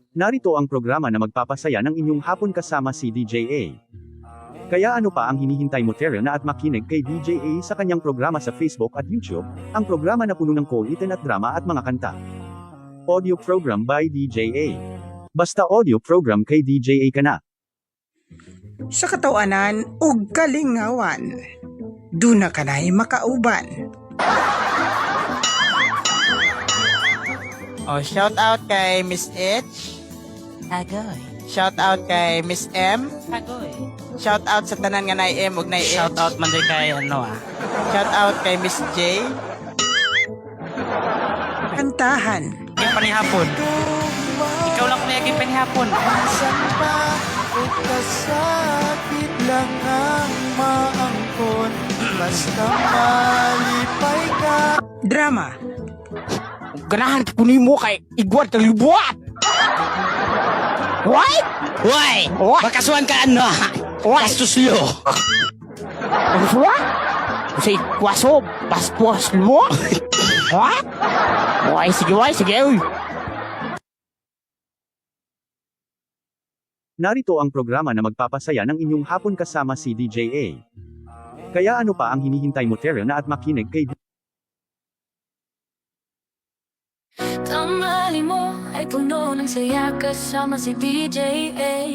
Narito ang programa na magpapasaya ng inyong hapon kasama si DJA. Kaya ano pa ang hinihintay mo tara na at makinig kay DJA sa kanyang programa sa Facebook at YouTube, ang programa na puno ng kulitan at drama at mga kanta. Audio program by DJA. Basta audio program kay DJA ka na. Sa katawanan ug kalingawan, duna kanay makauban. Oh, shout out kay Miss H. Agoy. Shout out kay Miss M. Agoy. Shout out sa tanan nga nay M ug nay H. Shout out man din kay Shout out kay Miss J. Kantahan, Yung panihapon. Ikaw lang kung yung panihapon. Asan pa kasakit lang ang maangkon basta malipay ka. drama, Ganahan kunin mo kay igwat kang libuat. What? Hoy! Bakasuhan ka ano? Bastos lo. What? Kasi kwaso, paspuas mo? What? Why, sige, uy. Narito ang programa na magpapasaya ng inyong hapon kasama si DJA. Kaya ano pa ang hinihintay mo tara na at makinig kay Tanghali mo ay puno ng saya kasama si DJA.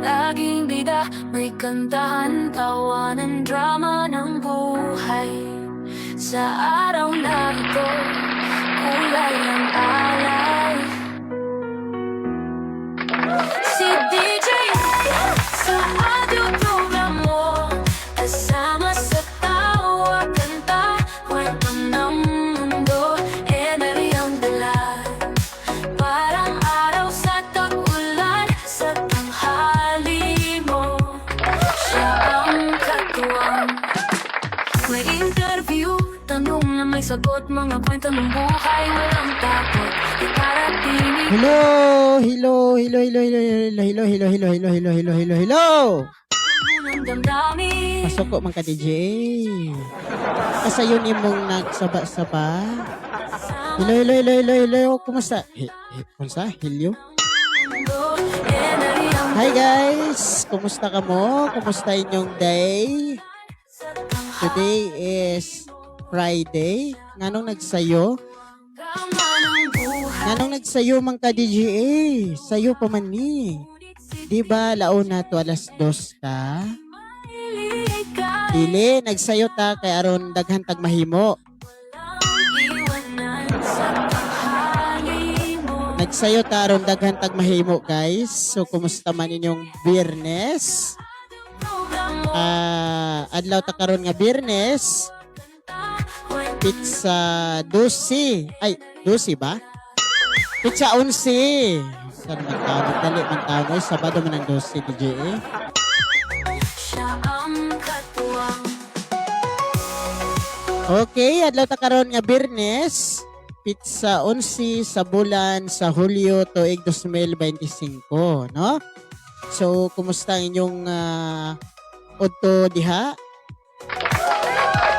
Laging bida, may kantahan, tawanan, drama ng buhay. Sa araw na ito, kulay ng alay. Si DJA sa audio program mo, kasama sa tawa, kanta, kwento ng mundo, enerhiyang dala. Parang araw sa tag-ulan, sa tanghali mo, siya ang katuwang. May interview, tanong na may sagot, mga kwento ng buhay, walang takot. Itarating Hello. ng damdamin. Pasok ko man ka DJ. Kasayon imong nagsaba-saba. Hello. Kumusta? Kumusta? Hello. Hi guys. Kumusta ka mo? Kumusta inyong day? Today is Friday. Nganong nagsayo? Nganong nagsayo man ka DJ? Sayo pa man ni. Diba launa to alas 2 ka? Dili, nagsayo ta kay aron daghan tag mahimo. Nagsayo ta aron daghan tag mahimo guys. So kumusta man inyong Biyernes? Adlaw ta karon nga Biyernes. Pizza 12. Ay, 12 ba? Pizza 11. Saan man tao? Nagdali man tao. Ay, Sabado man ang 12 DJ eh. Okay, adlaw ta karon nga Biyernes. Pizza 11 sa bulan sa Hulyo tuig 2025, no? So, kumusta ang inyong udto diha?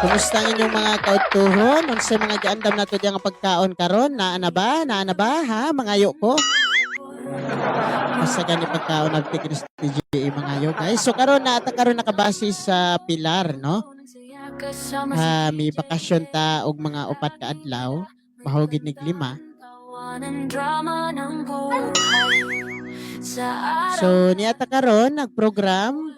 Kumusta ang inyong mga kaudtuhon? Unsay mga giandam nato diha nga pagkaon karon? Naa na ba? Ha? Mangayo ko. Basta gani pagkaon nagti Cristo DJ mangayo guys. So karon nakabase sa pilar, no? May bakasyon ta og mga upat ka adlaw, mahugid nig 5. So niata karon nagprogram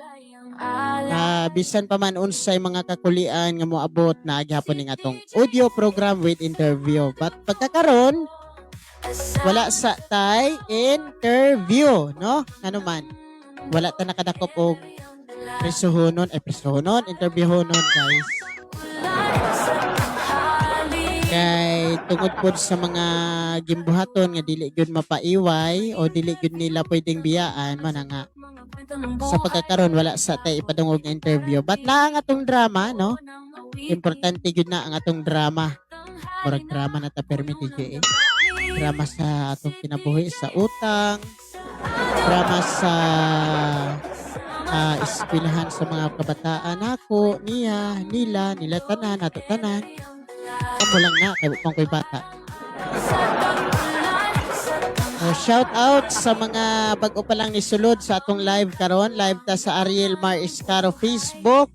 bisan pa man unsay mga kakulian nga moabot na gihapon ning atong audio program with interview. But pagkakaron wala sa tay interview, no? Ano man. Wala ta nakadakop og presohonon, interviewhonon guys. Kay tungod pod sa mga gimbuhaton nga dili gyud mapaiway o dili gyud nila pwedeng biyaan man nga. Sa pagkakaroon wala sa tay ipadungog nga interview. But na ang atong drama, no? Importante gyud na ang atong drama. Murag drama na ta permit DJ. Drama sa atong kinabuhi sa utang, drama sa eskwelahan sa mga kabataan ako, nila tanan, ato tanan. Amo lang na, kay pang ko'y bata. So shout out sa mga bago pa lang nisulod sa atong live karon, live ta sa Ariel Mar Iscaro Facebook.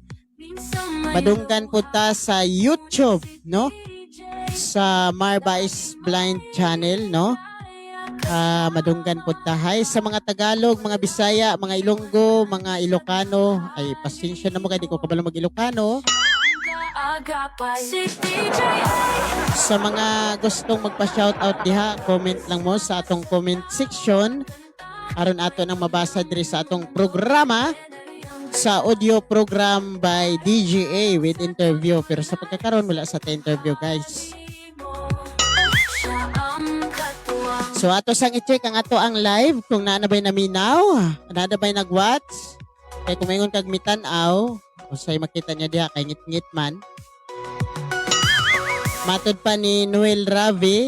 Madunggan po ta sa YouTube, no? Sa Marba is Blind channel, no? Madunggan po ta. Hi sa mga Tagalog, mga Bisaya, mga Ilonggo, mga Ilocano. Ay, pasensya na mo kay di ko kabalo mag-Ilocano. Si DJ Sa mga gustong magpa-shoutout diha, comment lang mo sa atong comment section. Aron ato nang mabasa diri sa atong programa sa audio program by DGA with interview. Pero sa pagkakaroon, wala sa interview, guys. siya ang katuwang. So ato sang i-check ang ato ang live kung naa na ba'y naminaw, naa na ba'y nag-watch. Kaya kung mayroon kag mitanaw, o sa'y makita niya diha kay ngit-ngit man. Matod pa ni Noel Ravi,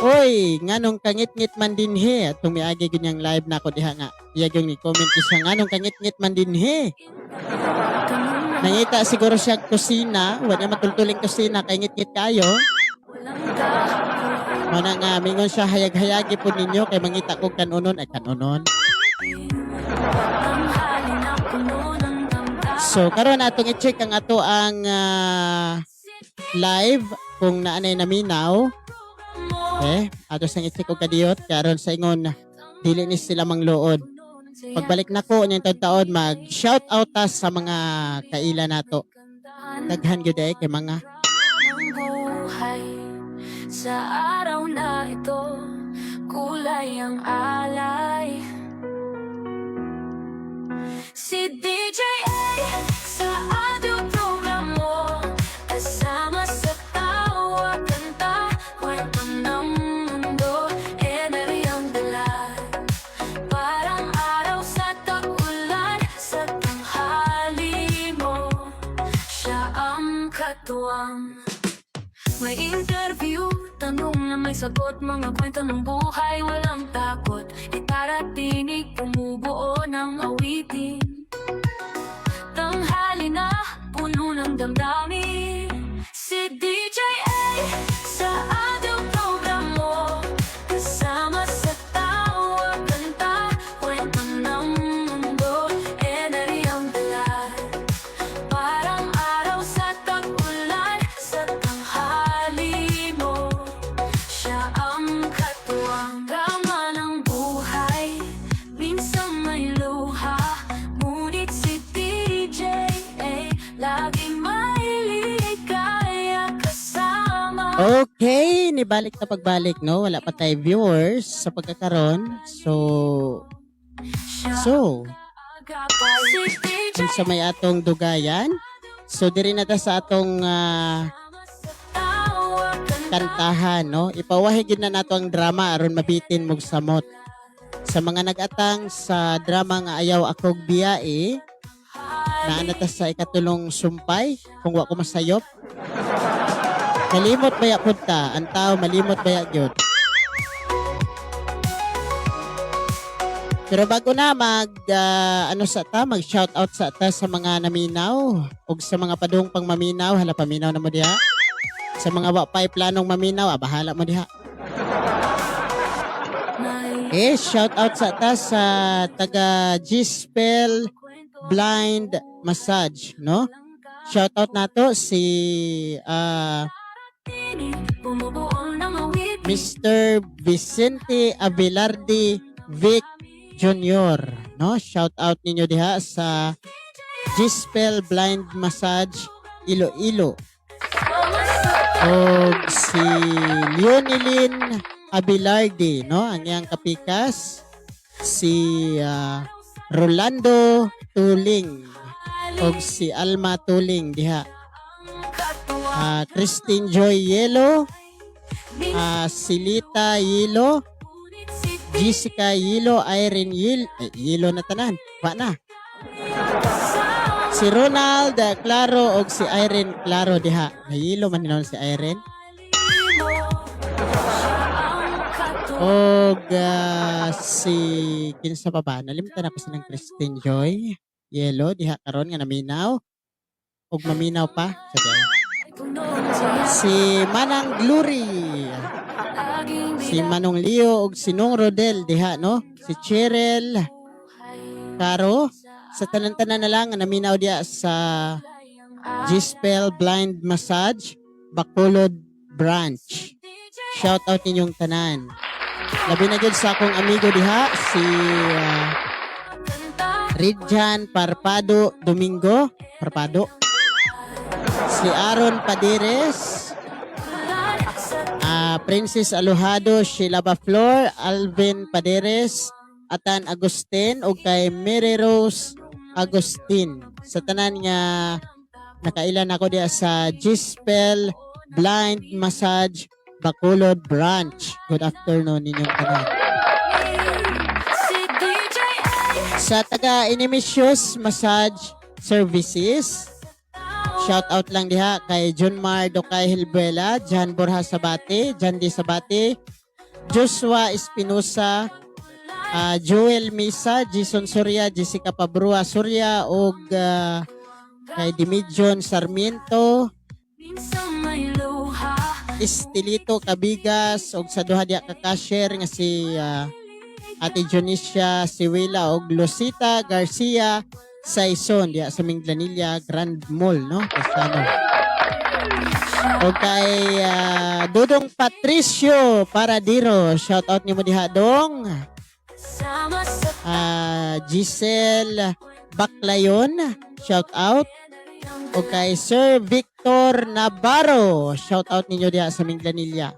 oy, nganong kangit-ngit man din he. Atong miagi ganyang live na ako diha nga. Iya yung ni-comment siya, nganong kangit-ngit man din he. Nangita siguro siya kusina, wala matultuling kusina, kay ngit-ngit kayo. Mana nga, mingon siya hayag-hayagi po ninyo, kay mangita ko kanunon, ay kanunon. So, karon atong i-check ang ato ang live kung naanay naminaw. Ato sang i-check og kadiyot karon sa ingon dili ni sila mangluod. Pagbalik nako ning taon mag-shout out ta sa mga kaila nato. Daghan gyud ay kay mga buhay sa araw na ito, kulay ang alay. Si DJ A sa audio program mo, kasama sa tawa, kanta, kwento ng mundo, enerhiyang dala. Parang araw sa tag-ulan, sa tanghali mo, siya ang katuwang. May interview, tanong na may sagot, mga kwento ng buhay, walang takot. Itaratinig, bumubuo ng awitin. Tanghali na, puno ng damdamin. Si DJ A sa audio program mo, kasama sa tawa, kanta, kwento ng mundo, enerhiyang dala. Parang araw sa tag-ulan, sa tanghali mo, siya ang katuwang. Drama ng buhay, minsan may luha, ngunit si DJ A laging mahiligaya kasama. okay, nibalik na pagbalik no, wala pa tayo viewers sa pagkakaroon. So Si DJ sa may atong dugayan. So diri na ta sa atong tawa, kantahan no. Ipawahigid na nato ang drama aron mabitin mog samot. Sa mga nag-atang sa drama nga Ayaw Akog Biyae, naa na ta sa ikatulong sumpay kung wa ko masayop. Malimot baya pud ta, ang tao malimot baya gyud. Pero bago na mag mag shout out sa ta sa mga naminaw ug sa mga padung pang maminaw, hala paminaw na mo diha. Sa mga wa pay planong maminaw, bahala mo diha. Shout out sa ta sa taga G-Spell Blind Massage, no? Shout out nato si bumubuo ng awit. Mr. Vicente Abelardi Vic Jr., no? Shout out ninyo diha sa G-Spell Blind Massage Iloilo. O si Leonilyn Abelardi, no? Ang iyang kapikas si Rolando Tuling o si Alma Tuling diha. Christine Joy Yelo, Silita Yelo, Jessica Yelo, Irene Yelo na tanan. Wa na. Si Ronald Claro o si Irene Claro diha. Nayilo man hinon si Irene. O si kinsa pa ba? Nalimutan ako sa ng Christine Joy Yelo diha karon nga naminaw. Og maminaw pa sa diha. Si Manang Glory. Si Manong Leo ug si Nong Rodel diha no. Si Cheryl Caro sa tanan-tanan na lang nga naminaw diha sa Gispel Blind Massage Bacolod Branch. Shout out ninyong tanan. Labi na gyud sa akong amigo diha si Ridjan Parpado Domingo, Parpado. Si Aaron Padires, Princess Alojado, Sheila Baflor, Alvin Padires, Atan Agustin ug kay Mary Rose Agustin. Sa tanan nga nakailan ako diya sa Gispel Blind Massage Bacolod Branch. Good afternoon ninyong tanan. Sa taga Inimicious Massage Services, shout out lang diha kay John Mar Docay Hilbuela, Jan Borja Sabate, Jan Di Sabate, Joshua Espinosa, Joel Misa, Jason Soria, Jessica Pabrua Soria ug kay Dimijon Sarmiento, Estilito Cabigas ug sa duha diha ka cashier nga si Ate Jonicia Siwila ug Lucita Garcia Saison diha sa Minglanilla Grand Mall no kasano. O kay Dudong Patricio Paradiro, shout out nimo diha dong. Giselle Baclayon, shout out. O kay Sir Victor Navarro, shout out ninyo diha sa Minglanilla.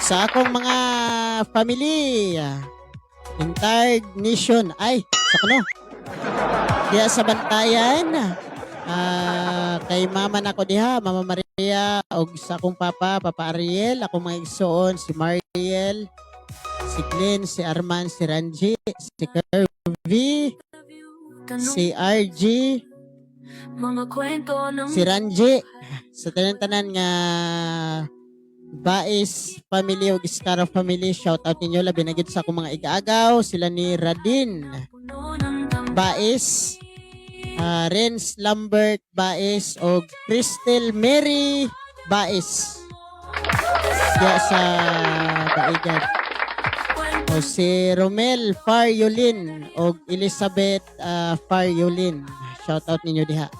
Sa akong mga family, entire nation, ay, sa kuno. Diya sa Bantayan, kay mama na ko diha, Mama Maria, o sa akong papa, Papa Ariel, akong mga igsoon, si Mariel, si Glenn, si Arman, si Ranji, si Kirby, si RG, si Ranji, sa tanan-tanan nga Bais family o Giscaro family, shout out ninyo labi na gid sa akong mga igaagaw, sila ni Radin Bais, Renz Lambert Bais o Crystal Mary Bais diya sa Baigan, o si Romel Faryolin o Elizabeth Faryolin, shout out ninyo diha.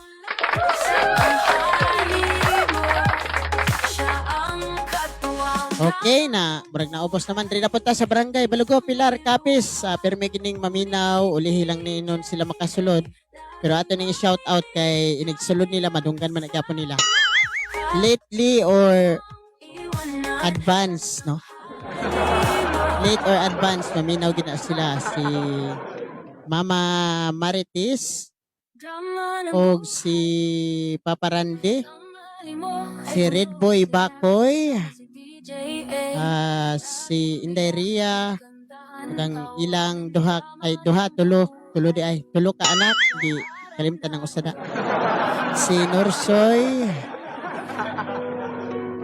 Okay na, murag naubos naman. Diri na punta sa barangay Balugo, Pilar, Capiz. Permi kining maminaw, ulihi lang ni nun sila makasulod. Pero ato ning shout out kay inigsulod nila, madunggan man nagyapon nila. Lately or advance, no? Late or advance, maminaw gina sila. Si Mama Maritis o si Papa Randy, si Red Boy Bakoy, si Inday Ria, ang ilang tulo ka anak, di kalimtan ng usada. Si Norsoy,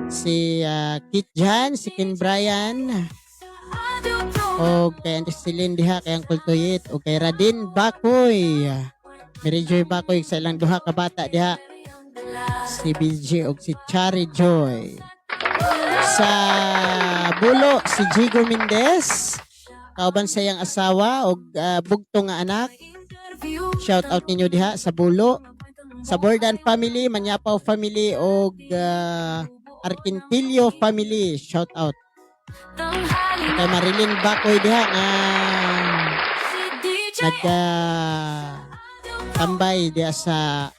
si Kit Jan, si Kin Brian, o kay Auntie Celine diha, kay Uncle Tuyit, o kay Radin Bakoy, Mary Joy Bakoy, sa ilang duha ka bata diha, si BJ o si Chari Joy. Sa Bulo, si Jigo Mendez, kauban sa iyang asawa o bugto nga anak, shout out ninyo diha sa Bulo. Sa Bordan family, Manyapaw family o Arquintillo family, shout out. Kay Marilyn Bakoy diha nga tambay diha sa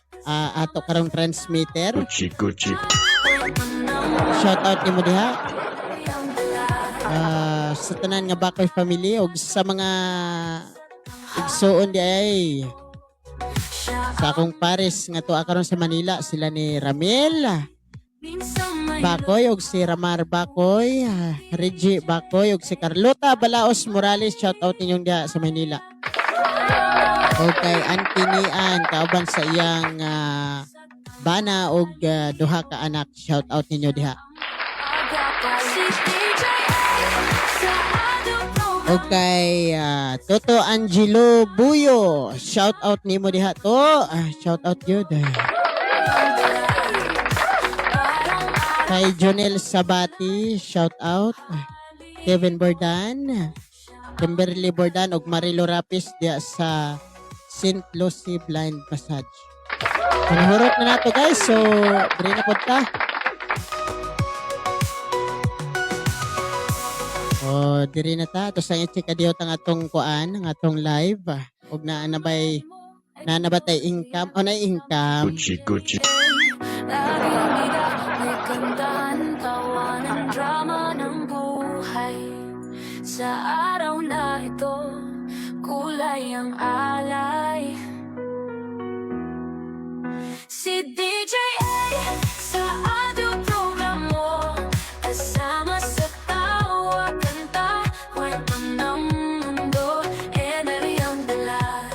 ato karong transmitter. Kuchi. Shout out nimo diha sa tanan nga Bakoy family o sa mga igsoon di ay sa akong pares nga tuwa karon sa Manila, sila ni Ramil Bakoy o si Ramar Bakoy, Reggie Bakoy o si Carlota Balaos Morales, shout out ninyong diha sa Manila. O kay Auntie Nian, kauban sa iyang bana og duha ka anak, shout out ninyo diha. Okay, Toto Angelo Buyo, shout out nimo diha to. Shout out yun. Kay Jonel Sabati, shout out. Kevin Bordan, Kimberly Bordan, ug Marilo Rapis diya sa St. Lucie Blind Massage. Panahurot na nato guys, so diri na pod ta. O diri na ta, to sang i-check adiyo tang atong kuan, ang atong live. Ug naanabatay income, o na income. Gucci. Laging bida, may kantahan, tawanan, drama ng buhay. Sa araw na ito, kulay ang alay. Si DJ A sa audio program mo, kasama sa tawa, kanta, kwento ng mundo, enerhiyang dala.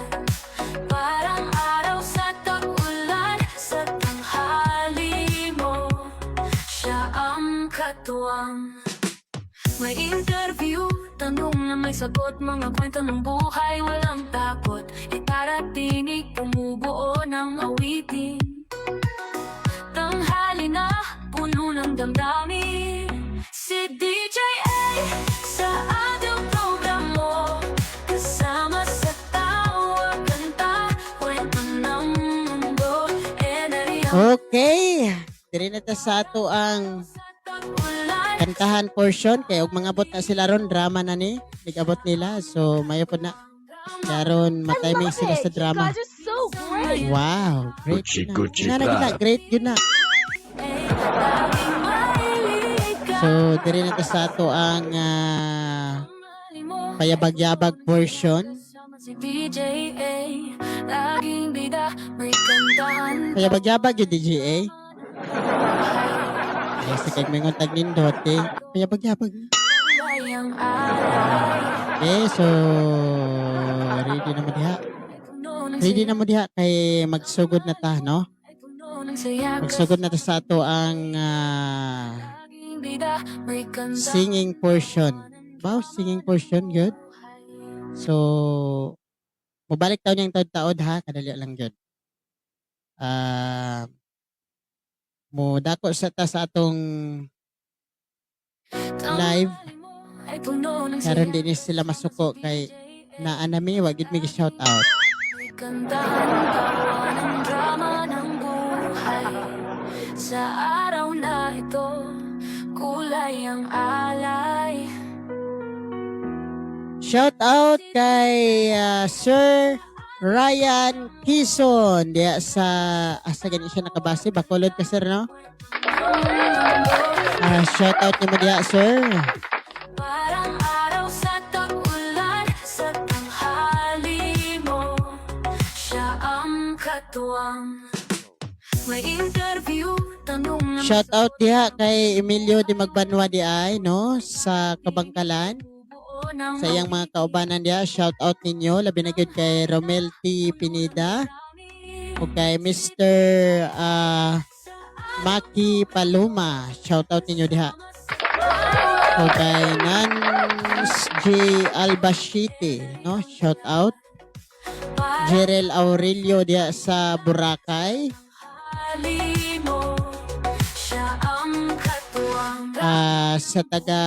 Parang araw sa tag-ulan, sa tanghali mo, siya ang katuwang. May interview, tanong na may sagot, mga kwento ng buhay, walang takot. Iparatinig, bumubuo ng awitin. Tanghali na, puno ng damdamin. Si DJ A sa audio program mo, kasama sa tawa, kanta, kwento ng mundo, enerhiyang Okay. Diri na ta sa ato ang tag-ulan. kantahan portion kay og mga bot na sila ron, drama na ni nigabot nila, so mayo pod na karon matiming sila sa drama. Wow, great. Gucci na gina, great yun na. Laging mahilig ka. So diri na ta sa ato ang payabagyabag portion. Sama si DJ A, laging bida, may kantahan. Payabagyabag yung DGA. Ay sa kag mingon tag nindot eh. Payabagyabag. Kulay ang alay. Okay, so ready na mo diha. Ready na mo diha kay magsugod na ta, no? Ay puno ng saya ka. Magsugod na ta sa ato ang Laging bida, may kantahan. singing portion. Wow, singing portion, good. So, mabalik taon yung taod ha, kadali lang yun. Mo dako sa ta sa atong live. Ay puno ng Karon din sila masuko kay naanami, wag gid mi shout out. may kantahan, tawa ng drama ng buhay. Sa araw na ito, kulay ang alay. Shout out kay Sir Ryan Kison diya sa asa gani siya nakabase Bacolod ka sir, no? Shout out niyo mo diya sir. Parang araw sa tag-ulan, sa tanghali mo, siya ang katuwang. May interview, tanong na Shout out diha kay Emilio Di Magbanwa di ay, no, sa Kabangkalan. buo ng Sa iyang mga kaubanan diya, shout out ninyo labi na gyud kay Romel T. Pinida o kay Mr. Maki Paloma, shout out ninyo diha. O kay Nans J. Albashite, no, shout out. Jerel Aurelio diya sa Boracay. tanghali mo, siya ang katuwang. Sa taga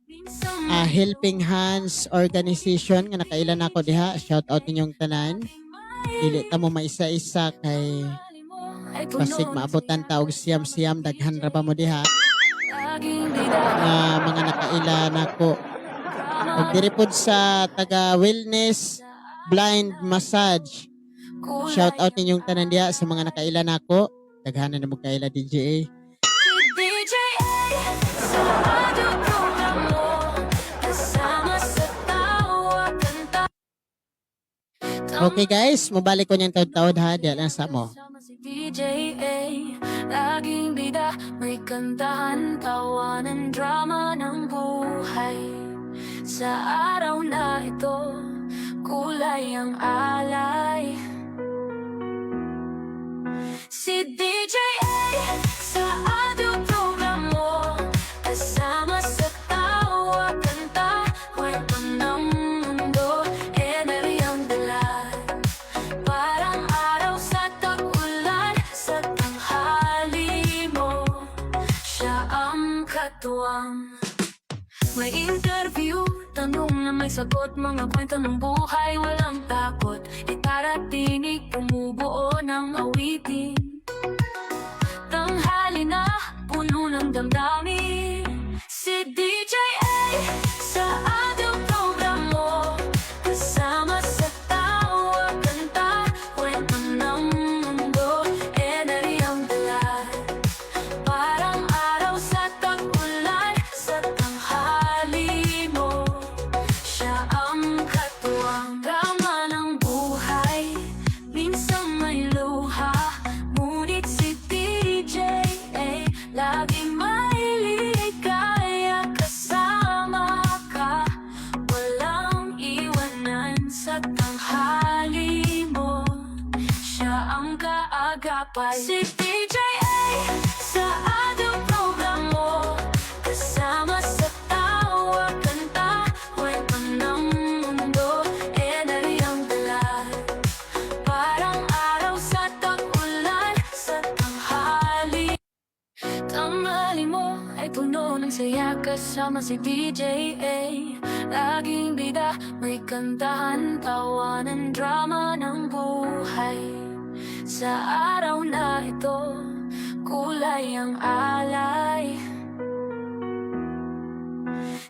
Minsang Helping Hands Organization nga nakailan ako diha, shout out ninyong tanan. Dili ta mo maisa-isa kay ay pasig puno maabutan ta og siyam-siyam daghan ra ba mo diha laging bida, nga mga nakaila nako. Ug diri pod sa taga Wellness Blind Massage, shout out ninyong tanan diha sa mga nakaila nako. Daghanan na mo kaila DJ. DJ A sa audio program mo, kasama sa tawa, kanta. Okay guys, mabalik ko niyang taod-taod ha, diya lang sa mo. Sama si DJ A, laging bida, may kantahan, tawanan, drama ng buhay. Sa araw na ito, kulay ang alay. Si DJ A sa audio program mo, kasama sa tawa, kanta, kwento ng mundo, enerhiyang dala. Parang araw sa tag-ulan, sa tanghali mo, katuwang. May interview, tanong na may sagot, mga kwento ng buhay, walang takot. Itaratinig, bumubuo ng awitin. Tanghali na, puno ng damdamin. Si DJ-A sa audio program mo, kasama sa tawa, kanta, kwento ng mundo, enerhiyang dala. Parang araw sa tag-ulan, sa tanghali mo, siya ang katuwang. Drama ng buhay, minsan may luha, ngunit si DJ-A laging may ligaya. Kasama ka, walang iwanan sa tanghali mo, siya ang kaagapay. Si DJ-A sa audio program mo, kasama sa tawa, kanta, kwento ng mundo, enerhiyang dala. Parang araw sa tag-ulan, sa tanghali. Tanghali mo ay puno ng saya, kasama si DJ-A. Laging bida, may kantahan, tawanan, drama ng buhay. Sa araw na ito, kulay ang alay.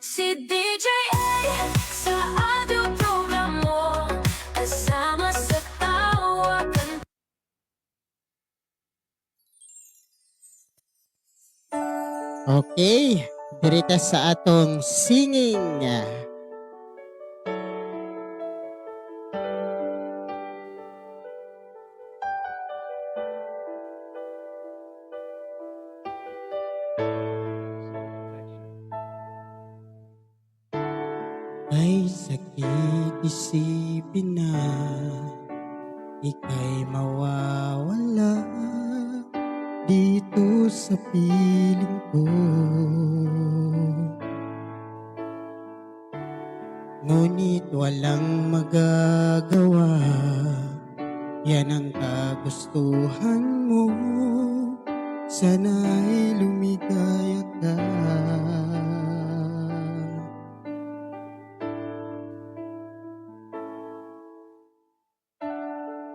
Si DJ-A sa audio program mo, kasama sa tawa, kanta. Okay, dirita sa atong singing. Ay sakit isipin na ika'y mawawala dito sa piling ko. Ngunit walang magagawa, yan ang kagustuhan mo. Sana'y lumigaya ka.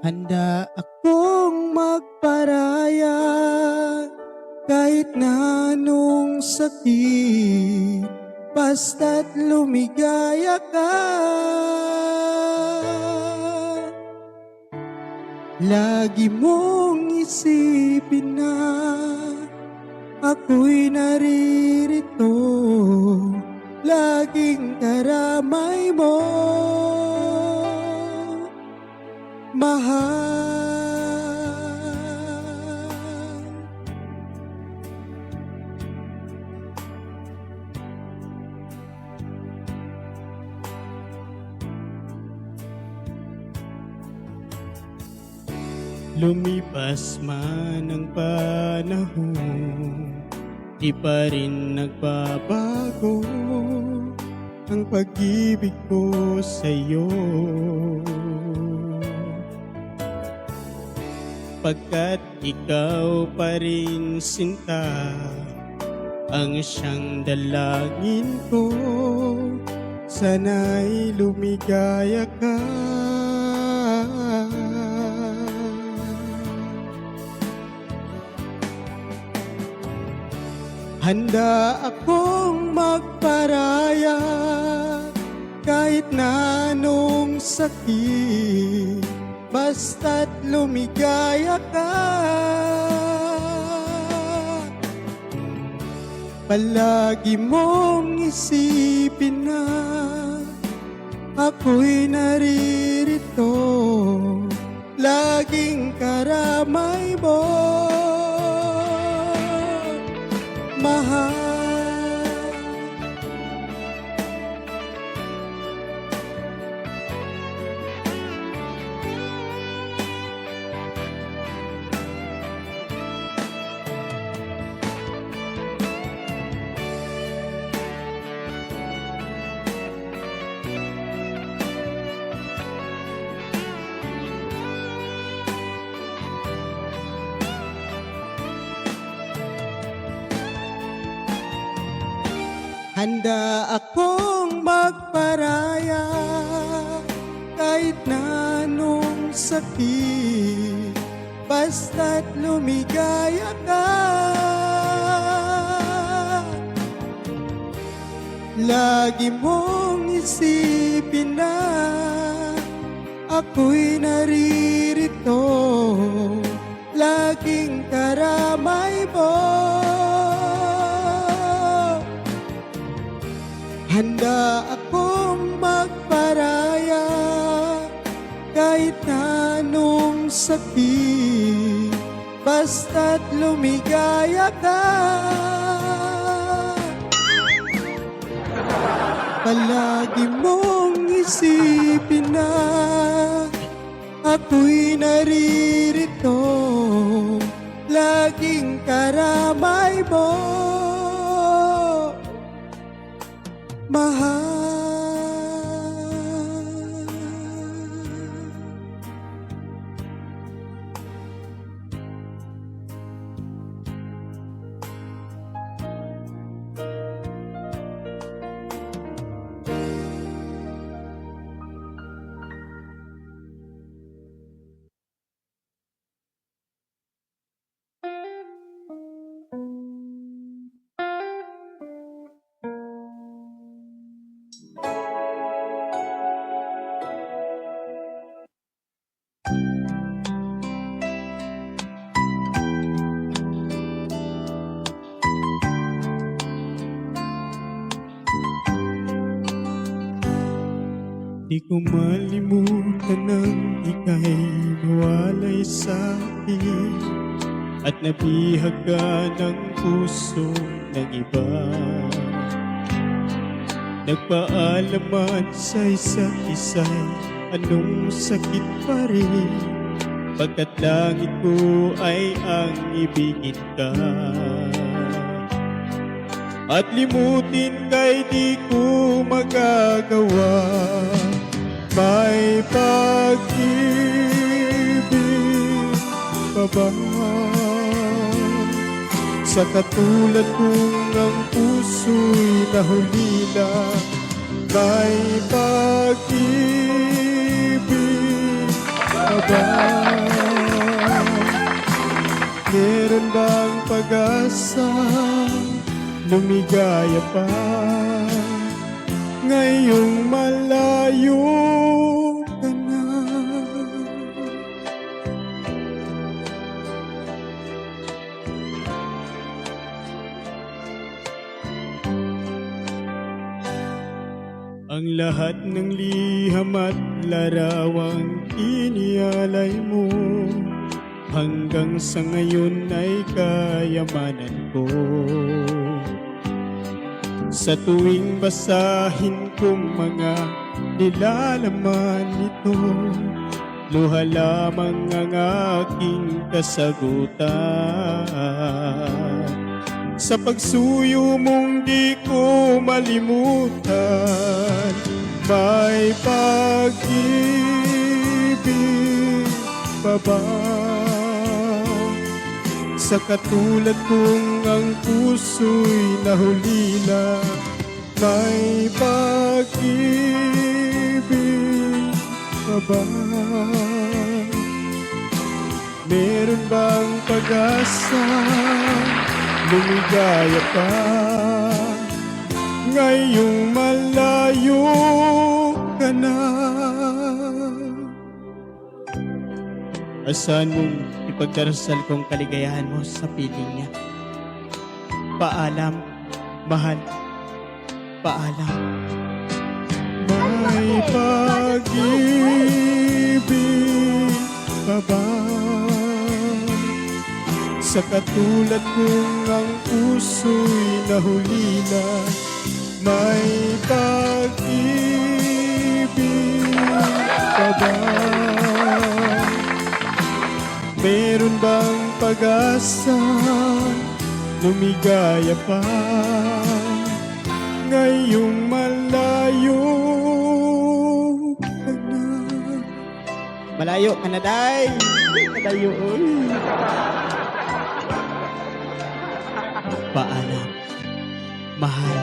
Handa akong magparaya kahit na anong sakit, basta't lumigaya ka. Lagi mong isipin na ako'y naririto, laging karamay mo. Mahal. Lumipas man ang panahon, di pa rin nagbabago ang pag-ibig ko sa'yo. Pagkat ikaw pa rin sinta, ang siyang dalangin ko, sana'y lumigaya ka. Handa akong magparaya kahit na anong sakit, basta't lumigaya ka. Palagi mong isipin na ako'y naririto, laging karamay mo. Mahal. Handa akong magparaya kahit na anong sakit, basta't lumigaya ka. Lagi mong isipin na ako'y naririto, laging karamay mo. Handa akong magparaya kahit na anong sakit, basta't lumigaya ka. Palagi mong isipin na ako'y naririto, laging karamay mo, mahal. Di ko malimutan nang ika'y nawalay sa akin at nabihag ka ng puso ng iba. Nagpaalaman sa isa't isa'y anong sakit pa rin, pagkat langit ko ay ang ibigin ka. At limutin ka'y di ko magagawa, may pag-ibig pa ba? Sa katulad kong ang puso'y nahulila, may pag-ibig pa ba? Meron bang pag-asa, lumigaya pa, ngayong malayo ka na? Ang lahat ng liham at larawang inialay mo, hanggang sa ngayon ay kayamanan ko. Sa tuwing basahin kong mga nilalaman nito, luha lamang ang aking kasagutan. Sa pagsuyo mong di ko malimutan, may pag-ibig pa ba? Sa katulad kong ang puso'y nahulila, may pag-ibig pa ba? Meron bang pag-asa, lumigaya pa, ngayong malayo ka na? Asahan mong ipagdarasal kong kaligayahan mo sa piling niya. Paalam, mahal. Paalam. May pag-ibig pa ba? Sa katulad kong ang puso'y nahulila, may pag-ibig pa ba? Meron bang pag-asa, lumigaya pa, ngayong malayo ka na? Malayo ka na, day! Malayo, oy! Paalam, mahal.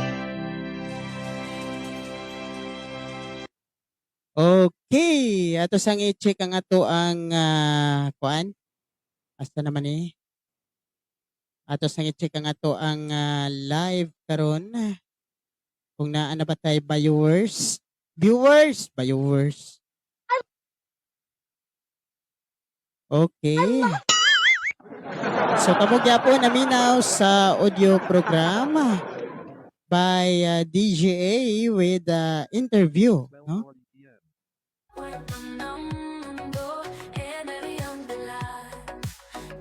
Okay, ato sang i-check ang ato ang kuan. Asa naman ni? Ato sang i-check ang ato ang live karon. Kung naa na ba tayo viewers? Viewers. Okay. So kamo gyapon naminaw sa audio program by DJA with interview, no? Kwento ng mundo, enerhiyang dala.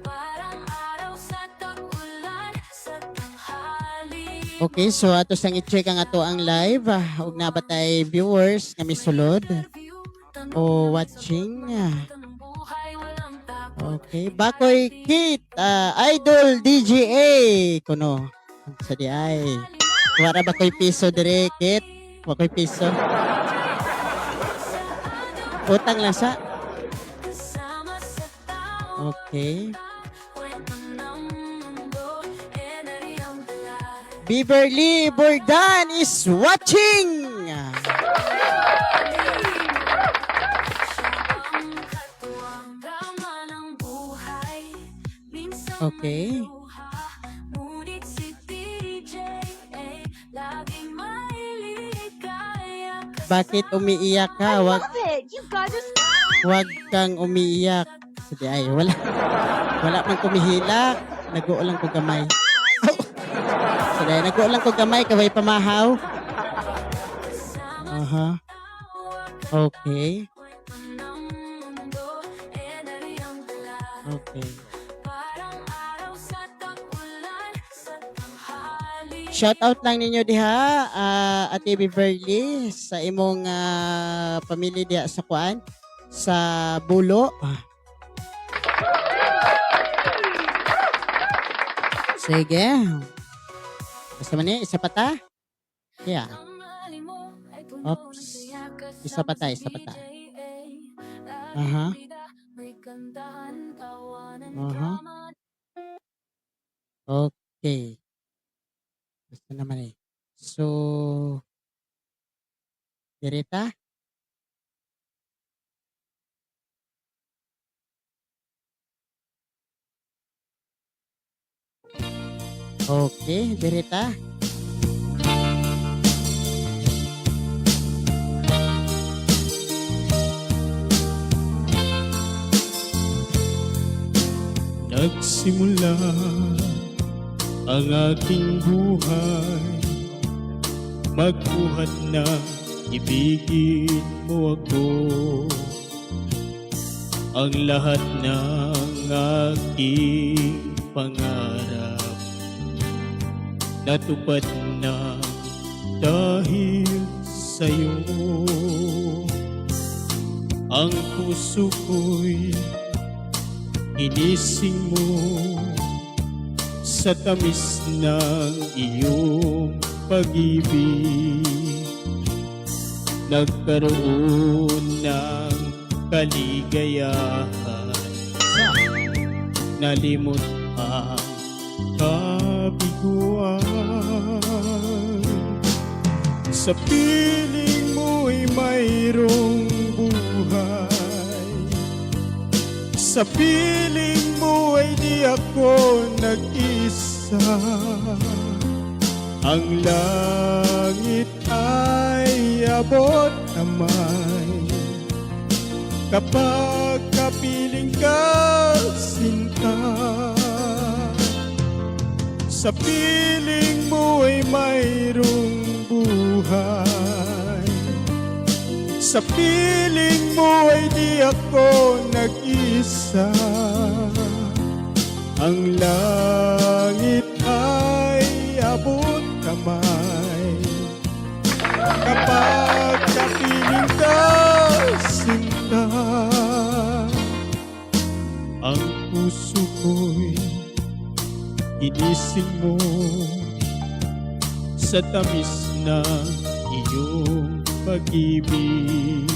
Parang araw sa tag-ulan, sa tanghali. Okay, so ato sang i-check ang ato ang live. Ug na ba tay viewers nga misulod o watching? Okay, Bakoy Kit, Idol DJA kuno. Sa di ay. Wala ba koy piso dire, Kit? Wa koy piso. Utang lang sa. Kasama sa tao, Okay. kwento ng mundo, enerhiyang dala. Beverly Bordan is watching. Ang katuwang drama ng buhay. Minsan Okay. luha, ngunit si DJA laging may ligaya. Bakit umiiyak ka? Wag kang umiiyak. Sige ay, wala man kumihilak. Naguo lang ko gamay. Sige, naguo lang ko gamay, kaway pamahaw. Aha. Okay. Kwento ng mundo, enerhiyang dala. Okay. Parang araw sa tag-ulan, sa tanghali. Shout out lang ninyo diha, Ate Beverly, sa imong pamilya diha sa kuan, sa Bulo. Sige. Basta man ni, isa pa ta? Yeah. Oops. Isa pa ta, isa pa ta. Aha. Aha. Okay. Basta naman eh. So, direta? Okay, direta. Nagsimula ang aking buhay, magbuhat na ibigin mo ako. Ang lahat ng aking pangarap natupad na dahil sa'yo. Ang puso ko'y inising mo sa tamis ng iyong pag-ibig. Nagkaroon ng kaligayahan, nalimot ang kabiguan. Sa piling mo'y mayroong buhay, sa piling mo ay di ako nag-isa. Ang langit ay abot kamay kapag kapiling ka, sinta. Sa piling mo ay mayroong buhay, sa piling mo ay di ako nag-isa. Ang langit ay abot kamay kapag kapiling ka, sinta. Ang puso ko'y inising mo sa tamis na iyong pag-ibig.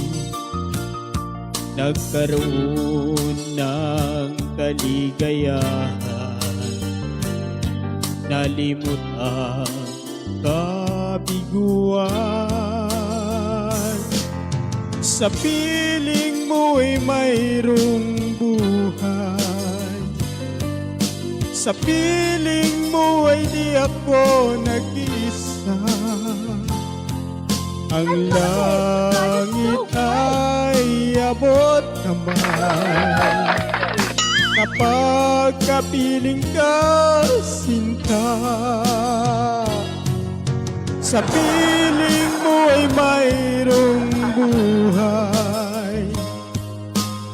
Nagkaroon ng kaligayahan, nalimot ang kabiguan. Sa piling mo'y mayroong buhay. Sa piling mo ay di ako nag-isa. Ang langit ay abot kamay. Kapag kapiling ka, sinta. Sa piling mo ay mayroong buhay.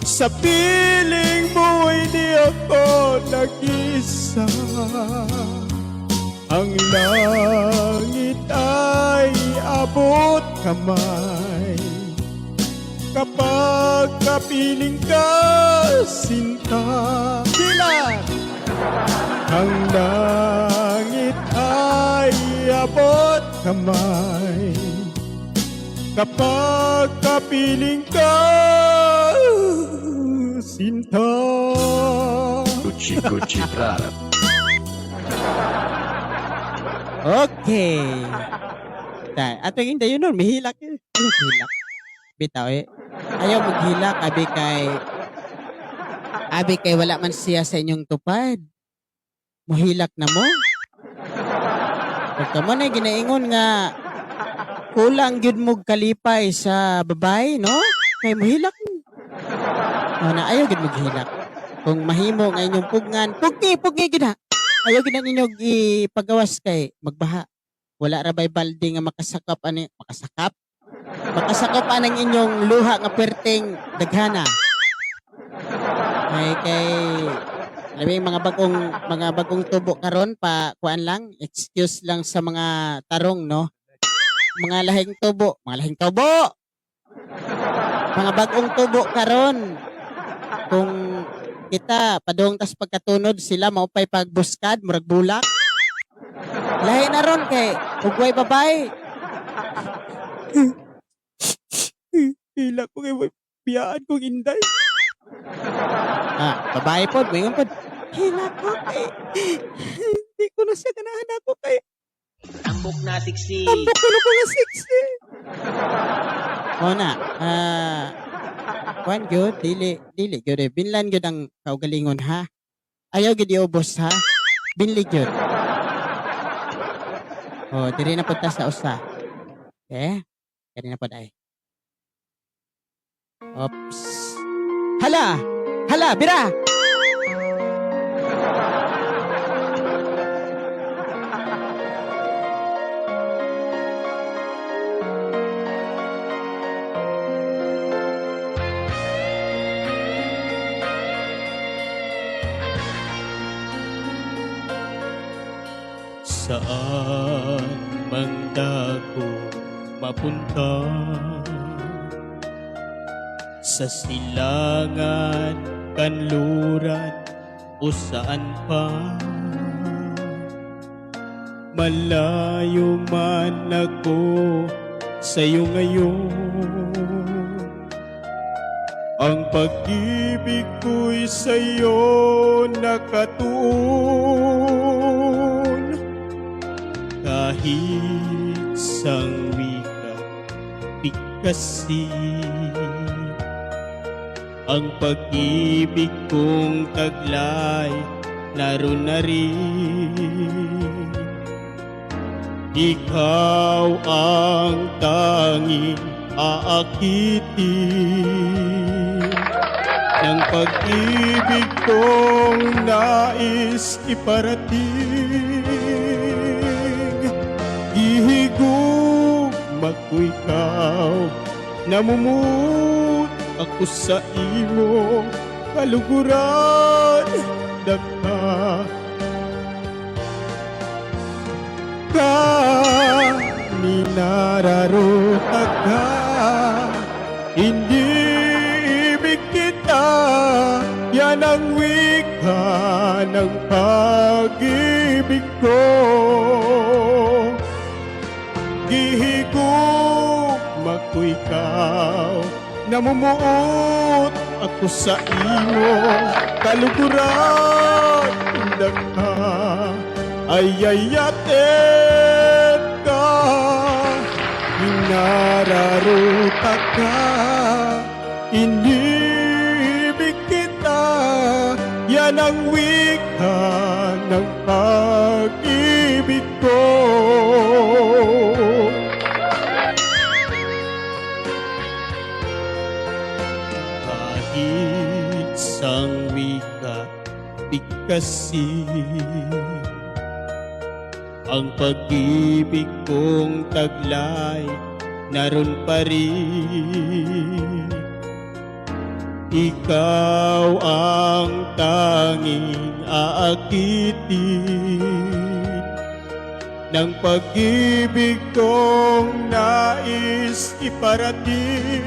Sa piling mo ay di ako nag-isa. Ang langit ay abot kamay. Kapag kapiling ka, sinta. Bilang! Ang langit ay abot kamay. Kapag kapiling ka, sinta. Gucci Prada. Okay. Ato yung dayon nun, may hilak yun. Ano hilak? Bitaw eh. Ayaw maghilak, abi kay wala man siya sa inyong tupad. Mohilak na mo. Pagka mo na ginaingon nga kulang gyud mo kalipay sa babae, no? Kay mohilak mo. Na ayaw gyud maghilak. Kung mahimo nga inyong pugnan, pugi gyud ha. Ayaw gyud na ninyo ipagawas kay magbaha. Wala ra bay balde nga makasakop anang inyong luha nga perting daghana. Kay labing mga bagong tubo karon pa kuan lang, excuse lang sa mga tarong, no? Mga lahing tubo. Mga bagong tubo karon. Kung kita padung tas pagkatunod sila maupay pagbuskad murag bulak. Lahi na ron kay ugway babae. Hila ko kay biyaan kong inday. Babae po, mingon po. Hila ko kay hindi ko na siya ganahan ako kay Tambok na siksi. tambok ko na mga siksi. O na, kuan gyud dili gyud binlan gyud ang kaugalingon ha. Ayaw gyud iubos ha. Binli gyud. O diri na punta sa usa. Okay? Kani na po ay. Oops. Hala, bira. Saan man dako mapunta, sa silangan, kanluran, o saan pa. Malayo man ako sa'yo ngayon, ang pag-ibig ko'y sa'yo nakatuon. Kahit sang wika bigkasin, ang pag-ibig kong taglay naroon na rin. Ikaw ang tanging aakitin ng pag-ibig kong nais iparating. Ihigugma ko ikaw, namumut ako sa imo kaluguran, daka kami nararota ka, hindi ibig kita, yan ang wika ng pag-ibig ko. Gihigugma ko ikaw, namumuot ako sa imo kaluguran, daka ayayatet ka, hinararuta ka. inibig kita. Yan ang wika ng pag-ibig ko. Kahit sang wika bigkasin, ang pag-ibig kong taglay naroon pa rin. Ikaw ang tanging aakitin ng pag-ibig kong nais iparating.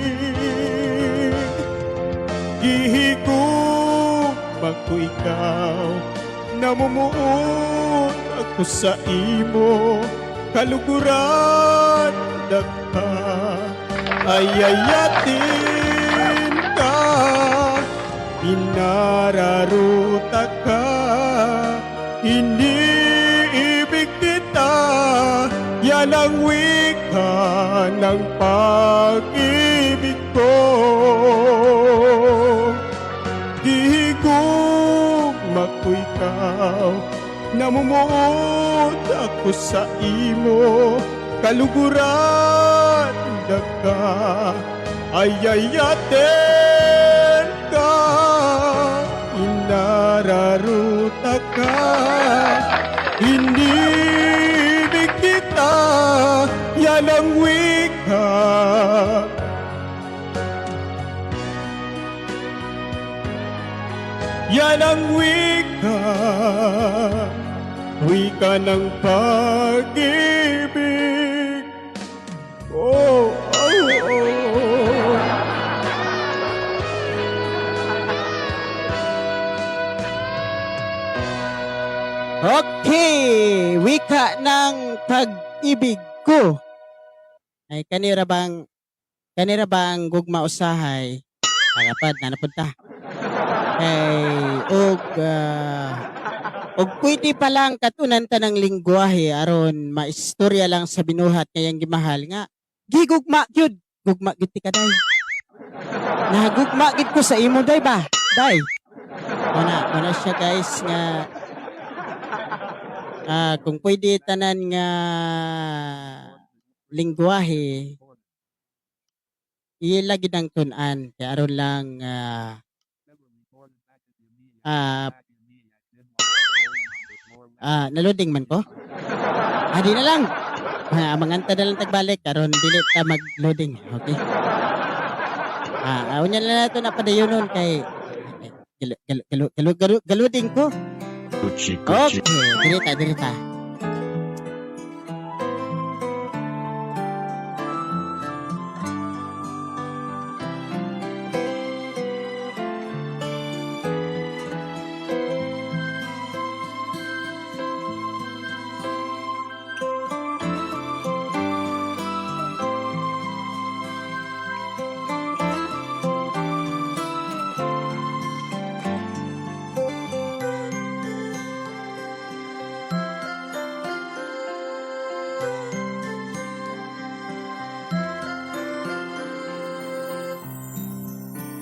Gihigugma ko ikaw, namumuot ako sa imo, kaluguran dagka, ayayatin ka, inararuta ka, iniibig kita, yan ang wika ng pag-ibig ko. Gihigugma ko ikaw, namumuot ako sa imo, kaluguran dagka, ayayaten ka, inararuta ka, inibig kita, yan ang wika. Yan ang wika, wika ng pag-ibig. Oh, oh, oh. Okay, wika ng pag-ibig ko. Ay kanira bang gugma usahay? Harapad na napunta. Og pwede pa lang katunan ta ng lingwahe aron maistorya lang sa binuhat ngayang gimahal nga gigugma gyud ti kaday. Nagugma gid ko sa imo day ba? Day. Mana siya guys nga kung pwede tanan nga lingwahe ilagi ng tunan kay aron lang naloding man ko. Di na lang. Manganta na lang tagbalik karon dili ta mag-loading. Okay. Unya na nato na padayonon kay galuding ko. Okay, dirita.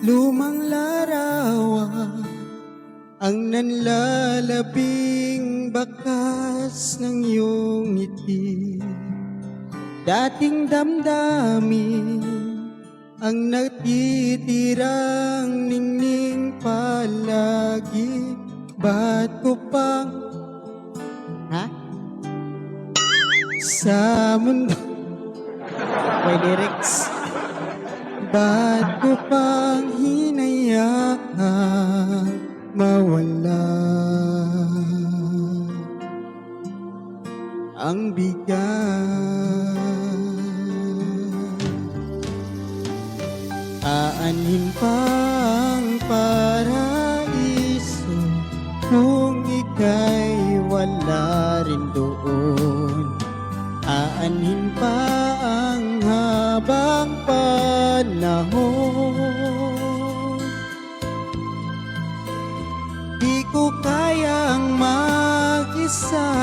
Lumang larawan ang nanlalabing bakas ng iyong ngiti. Dating damdamin ang natitirang ningning palagi. Ba't ko pang sa mundo may lyrics. Ba't ko pang hinayaang mawala ang bigat? Aanhin pang paraiso kung ika'y wala rin doon. Aanhin pa ang habang panahon. Di ko kayang mag-isa,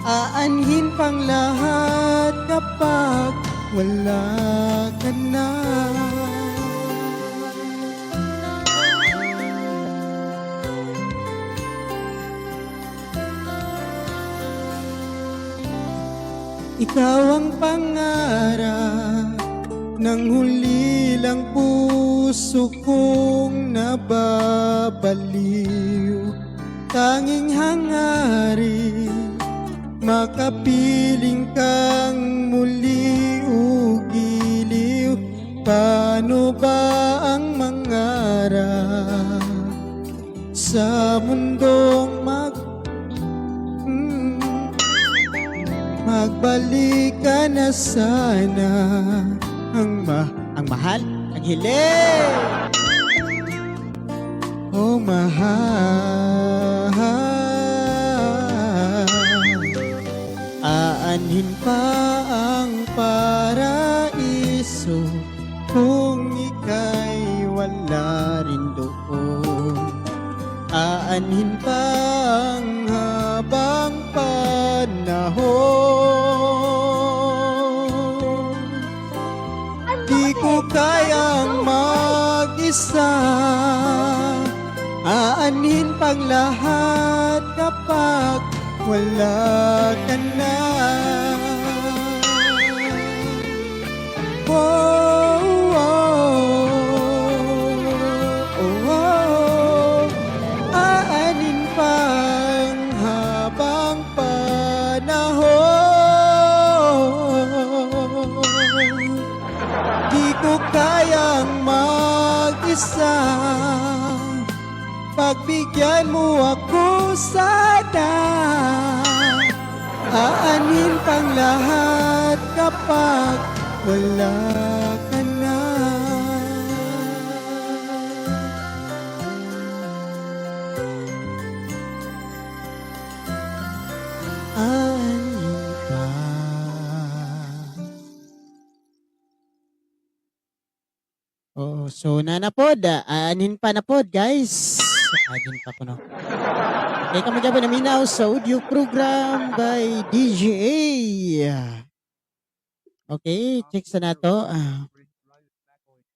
aanhin pang lahat kapag wala ka na. Ikaw ang pangarap ng huli lang puso kong nababaliw. Tanging hangarin, makapiling kang muli ugiliw. Paano ba ang mangarap sa mundong magbalik ka na sana? Ang mahal, ang hiling. Oh mahal, aanhin pa ang paraiso kung ika'y wala rin doon. Aanhin pa ang habang panahon. Di ko kayang mag-isa, aanhin pang lahat kapag wala ka na. Oh, aanin pang habang panahon. Di ko kayang mag-isa, pagbigyan mo ako sana. Aanin pang lahat kapag wala ka na. Aanin pa. Oh, so nanapod, aanin pa na pod, guys. Aanin pa ko no. Okay, kami dyan po naminaw sa audio program by DJA. Okay, check sa nato.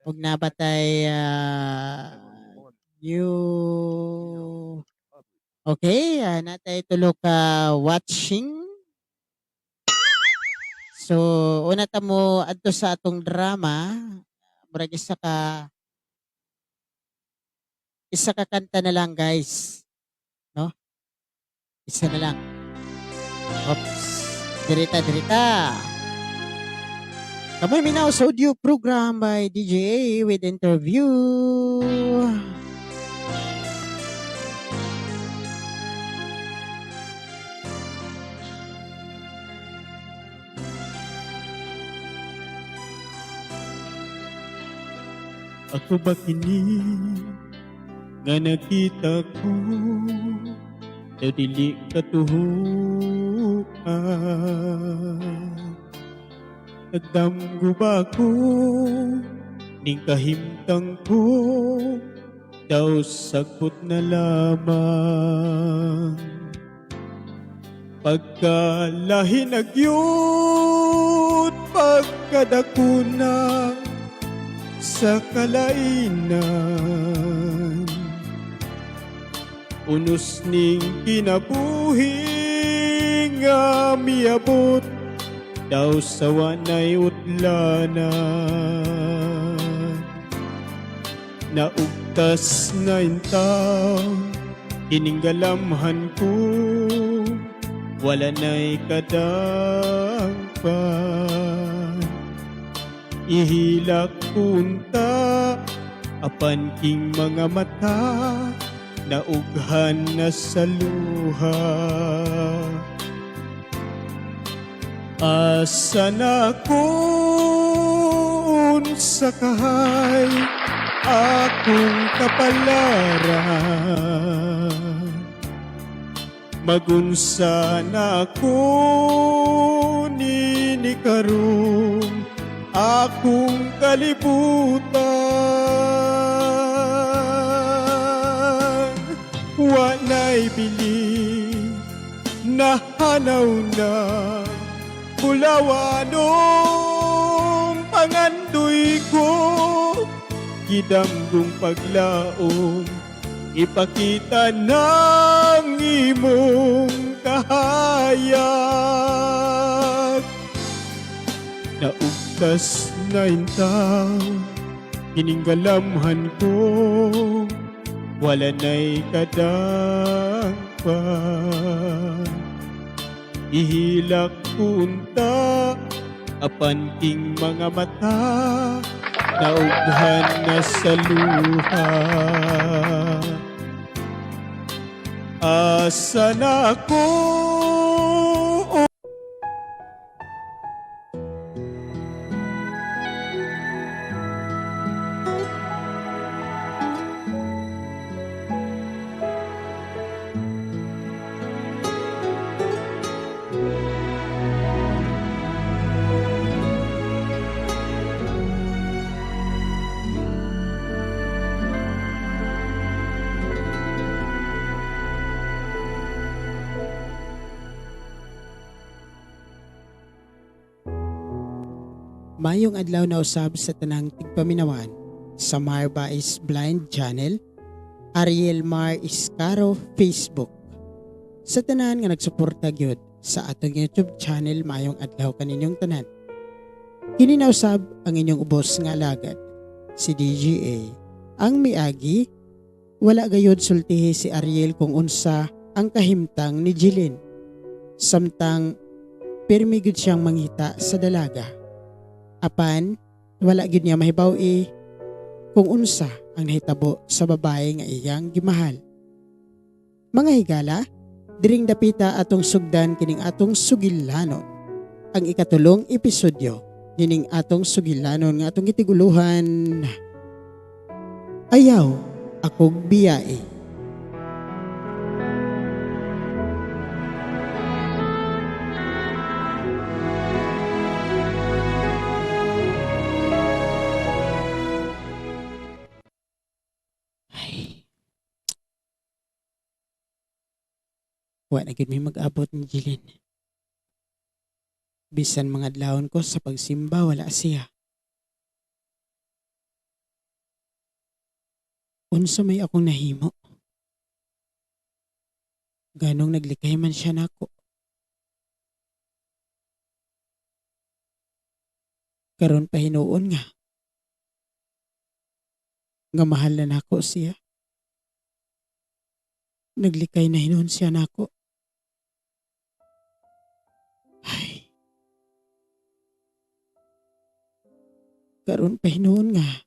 Huwag na ba tayo new... Okay, natay tulog ka watching. So, una ta mo adto sa atong drama. Murag isa ka kanta na lang, guys. No? Isa na lang. Oops. Dirita. Kamoy minaw sa audio program by DJA with interview. Ako ba kini nga nakita ko daw dili katuhuan? Nagdamgo ba ko ning kahimtang ko daw sagot na lamang? Pagkalahi nagyud pagkadakuna sa kalainan, unos ning kinabuhi nga miabot daw sa wanay utlanan. Naugtas na intang kininggalamhan ko, wala na'y kadangpan. Ihilak punta apan king mga mata, naughan na sa luha. Asa na kun sa kahay akong kapalaran? Magunsa na ako ni karong akong kalibutan. Wanay bili nahanaw na kulawanong pangandoy ko, gidanggong paglaong ipakita ng imong kahayag. butas na intaw, kininggalamhan ko, wala na'y kadang pa. Ihilak kunta, apan king mga mata, naughan na sa luha. Asa na ako? Mayong adlaw na usab sa tanang tigpaminawan sa Marba is Blind Channel, Ariel Mar Iscaro Facebook. Sa tanan nga nagsuporta gyud sa atong YouTube channel, mayong adlaw kaninyong tanan. Kini na usab ang inyong ubos nga alagad, si DGA. Ang miagi, wala gayud sultihi si Ariel kung unsa ang kahimtang ni Jilin. Samtang pirmi gyud siyang mangita sa dalaga. Apan, wala gyud niya mahibaw-i kung unsa ang nahitabo sa babae nga iyang gimahal. Mga higala, diring dapita atong sugdan kining atong sugilanon. Ang ikatulong episodyo nining atong sugilanon nga atong gitiguluhan. Ayaw akog biyae. Wa na gid may mag-abot ni Jilin. Bisan mga adlawon ko sa pagsimba, wala siya. Unsa may akong nahimo? Ganong naglikay man siya nako. Karon pa hinuon nga. Nga mahal na nako siya. Naglikay na hinuon siya nako. Ay. Karon pa hinuon nga.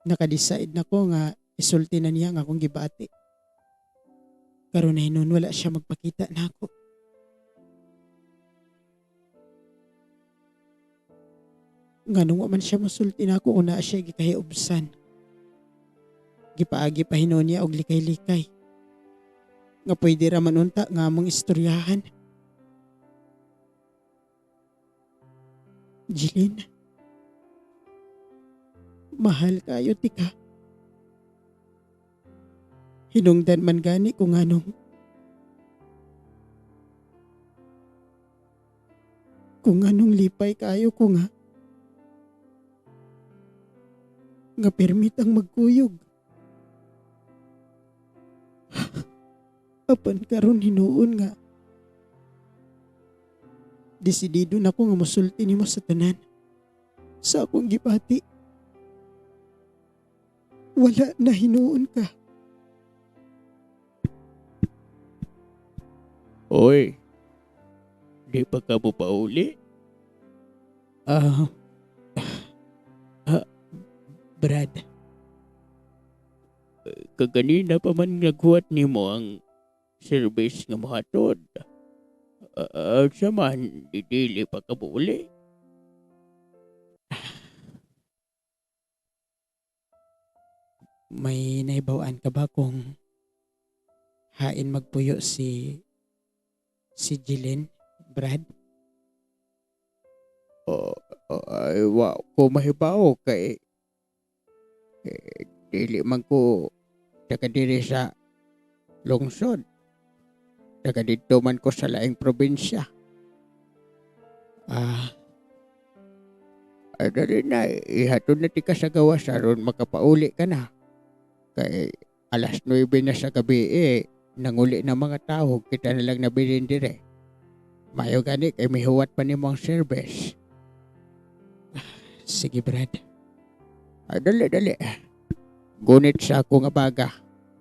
Nakadecide na ko nga isulti na niya nga akong gibati. Karon na hinuon wala siya magpakita na ako. Nganong wa man siya masulti na ako una siya gikahiubsan. Gipaagi pa hinuon niya og likay-likay. Nga pwede raman unta nga among istoryahan. Jilin, mahal kayo tika. Hinungdan man gani kung anong lipay kayo ko nga permit ang magkuyog. Apan karon hinuon nga desidido na ko nga musulti nimo sa tanan. Sa akong gipati. Wala na hinuon ka. Oy, di pa ka mo pauli? Brad, Kaganina pa man naghuwat nimo ang service nga mahatod. Sa man, didili pa ka pauli. may naibawaan ka ba kung hain magpuyo si Jilin, Brad? Ay, wow, ko mahibaw kay dili man ko taga diri sa lungsod. Taga dito man ko sa laing probinsya. Ay, dali na, ihatod na tika sa gawas aron makapauli ka na. Kay alas 9 na sa gabi nanguli na mga tao, kita na lang nabilin dire. Mayo gani kay may huwat pa ni mong service. Sige, Brad. Dali. Gunit sa ako nga baga.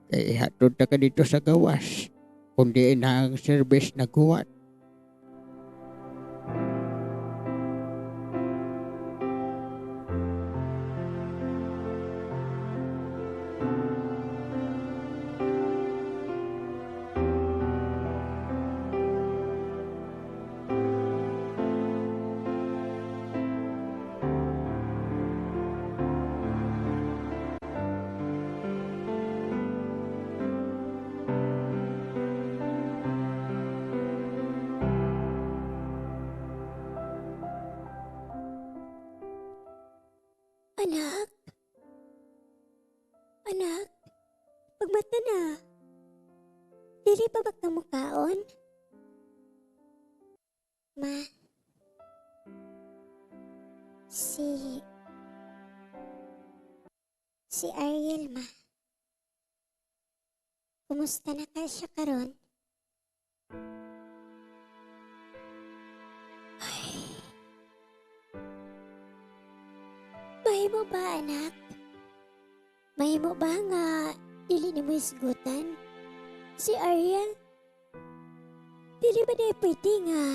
Kay ihatod na ka dito sa gawas. Kundi na ang service na guwat. Anak? Anak? Pagmata na. Dili pa ba kang mukaon? Ma? Si Ariel, ma. Kumusta na ka siya karon? Mahimo ba, anak? Mahimo ba nga dili ni mo isgutan? Si Ariel? Dili ba na pwede nga?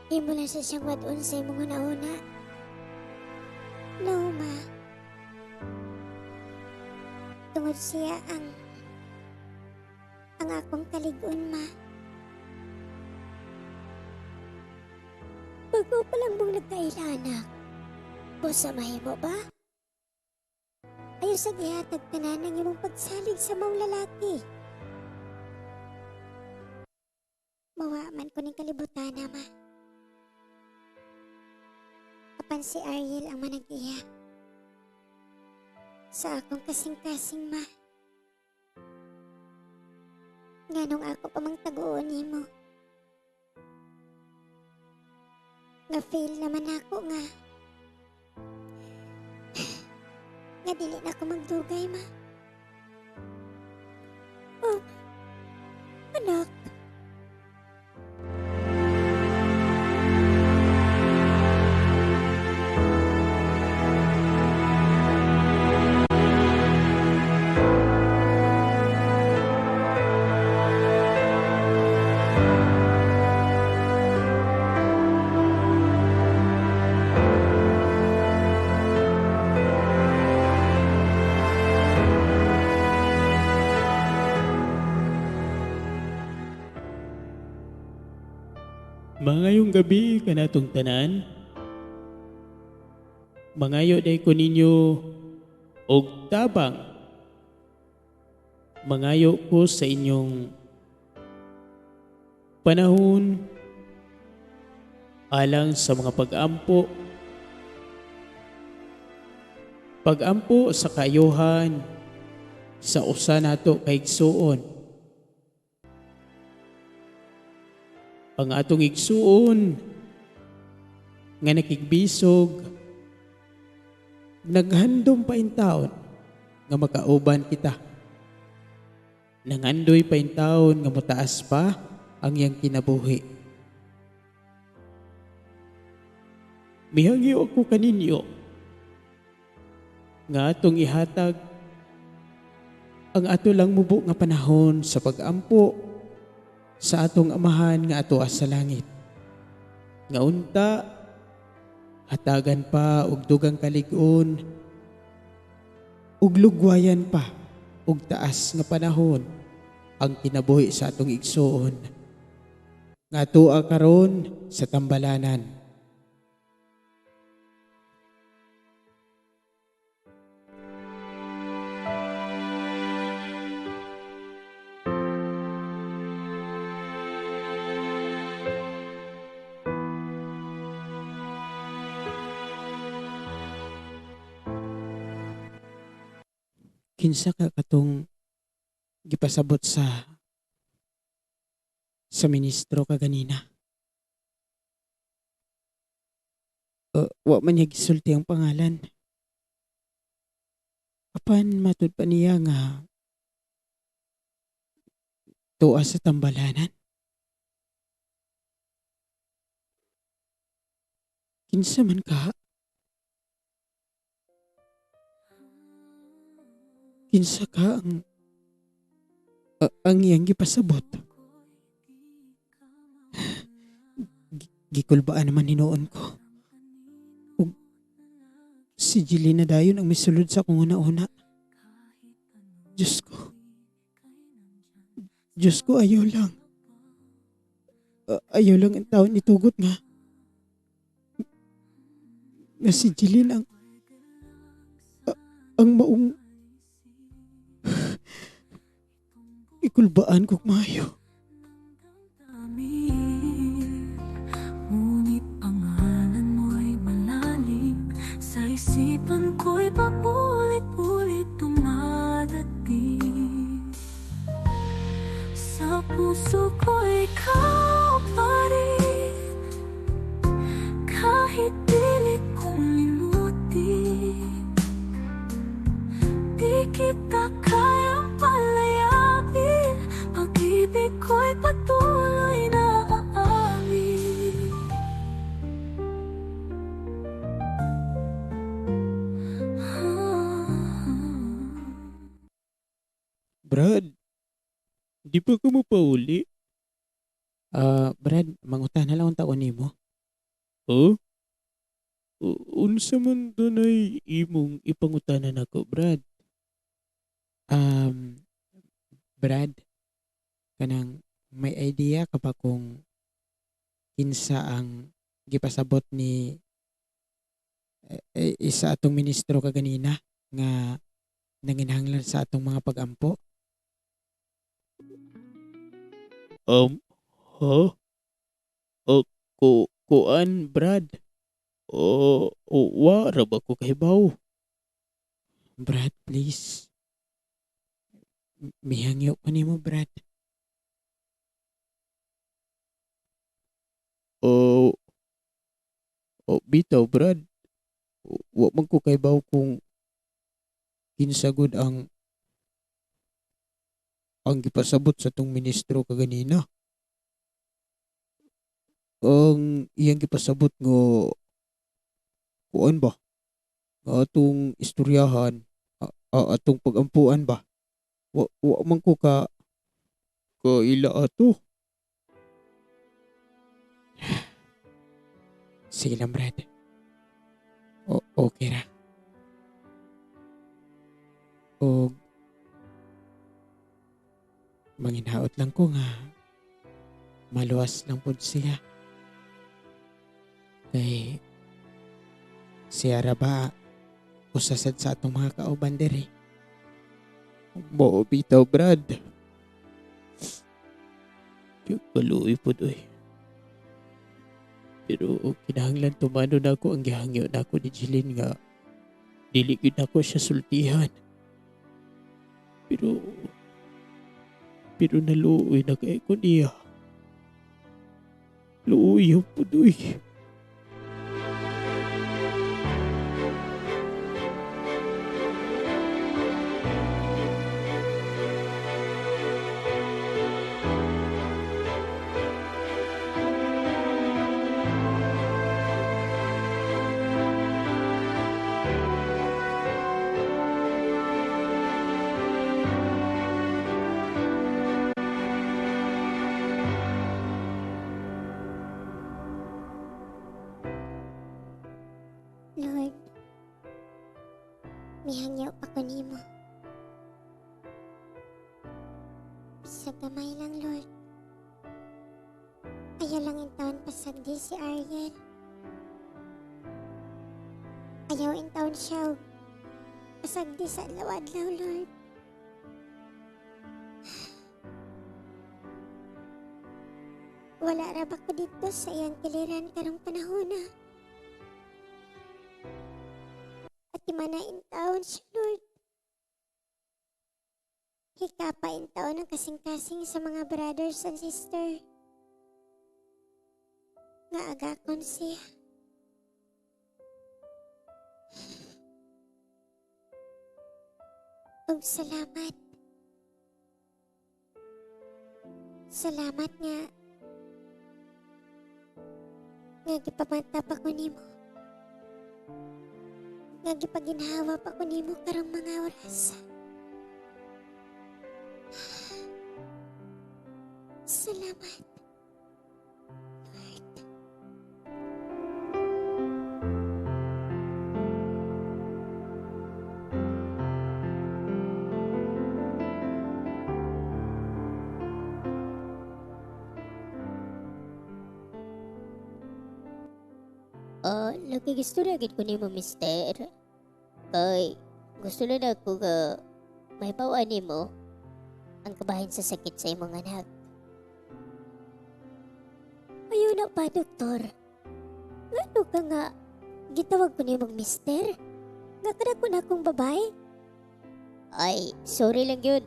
Imo lang sa siyang wadon sa imong una-una. No, ma. Tungod siya ang akong kaligon, ma. Bago pa lang mong nagkaila, anak. Busa mahimo ba? Ayaw sa gihatag tanan ng imong pagsalig sa maong lalaki. Mawaman ko ng kalibutan, ma. Apan si Ariel ang manag-iya. Sa akong kasing-kasing, ma. Nganong ako pa mang taguon nimo. Nga-fail naman ako nga. Nga dili na ako magdugay, ma. Oh, anak. Mangayong gabi kanatong tanan. Mangayo day ko ninyo og tabang. Mangayo ko sa inyong panahon alang sa mga pag-ampo. Pag-ampo sa kayuhan sa usa nato kaigsuon. Ang atong igsuon nga nakigbisog naghandom pa in taon nga makauban kita. Nangandoy pa in taon nga mataas pa ang iyang kinabuhi. Mihangyo ako kaninyo nga atong ihatag ang ato lang mubo nga panahon sa pag-ampo sa atong amahan nga ato sa langit. Nga unta, hatagan pa og dugang kalig-on, ug lugwayan pa og taas nga panahon ang kinabuhi sa atong igsuon. Nga atoa karon sa tambalanan. Kinsa ka katong gipasabot sa ministro ka ganina? Wa man niya gisulti ang pangalan. Apan matud pa niya nga tuwa sa tambalanan. Kinsa man ka? kinsa ka ang iyang gipasabot. Gikulbaan naman hinuon ko. Ug si Jelena dayon ang misulod sa akong una-una. Diyos ko. Diyos ko, ayaw lang. Ayaw lang ang taon itugot nga. Nga si Jelena ang maong ikulbaan ko maayo. Ngunit pangalan mo'y malalim sa isipan ko'y paulit-ulit dumadating. Sa puso ko ikaw pa rin, kahit pilit kong limutin. Di kita kayang palayapin, pag-ibig ko'y patuloy na aamin. Brad, di pa ka mo pauli? Brad, mangutan na lang ang taon nimo. Oh? Unsa man dunay imong ipangutanan ako, Brad? Brad, kanang may idea ka ba kung kinsa ang gipasabot ni isa atong ministro kaganina nga nanginahanglan sa atong mga pag-ampo? Ha? Kuan, Brad? Wara ba ko kahibaw? Brad, please. Mihangyo pa nimo, Brad. Bitaw, Brad. Wa man ko kahibaw kung kinsagod ang gipasabot sa tong ministro kaganina. Ang iyang gipasabot nga kuan ba? Atong istoryahan, atong pagampuan ba? Wa man ko ka ila ato. Sige lang, Brad. Okay ra. O manginhaot lang ko nga maluwas lang pod siya. Kay siya ra ba usasad sa atong mga kauban diri? Mo bitaw, Brad. Yung paluoy po doy. Pero kinahanglan tumano na ako ang gihangyo na ako ni Jeline nga dili gyud ako siya sultihan. Pero naluoy na kay ko niya. Luoy po doy. Lord, mihangyaw pa ko nimo. Sa gamay lang, Lord. Ayaw lang in taon pasagdi si Ariel. Ayaw in taon siya pasagdi sa adlaw-adlaw, Lord. Wala ra ba ko dito sa iyang kiliran karong panahon na? At imanain taon siya, Lord. Hikapain taon ang kasing-kasing sa mga brothers and sister. Nga agakon siya. Og salamat. Salamat nga gipamanta pa ko nimo. Nga gipaginhawa pa ko nimo karong mga oras. Salamat. Lagi gusto na gid ko nimo, mister. Kay gusto na ako nga may bawa nimo ang kabahin sa sakit sa imong anak. Ayaw na pa, doktor. Ngano ka nga gitawag ko nimong mister? Nga kada ko na akong babae? Ay, sorry lang yun,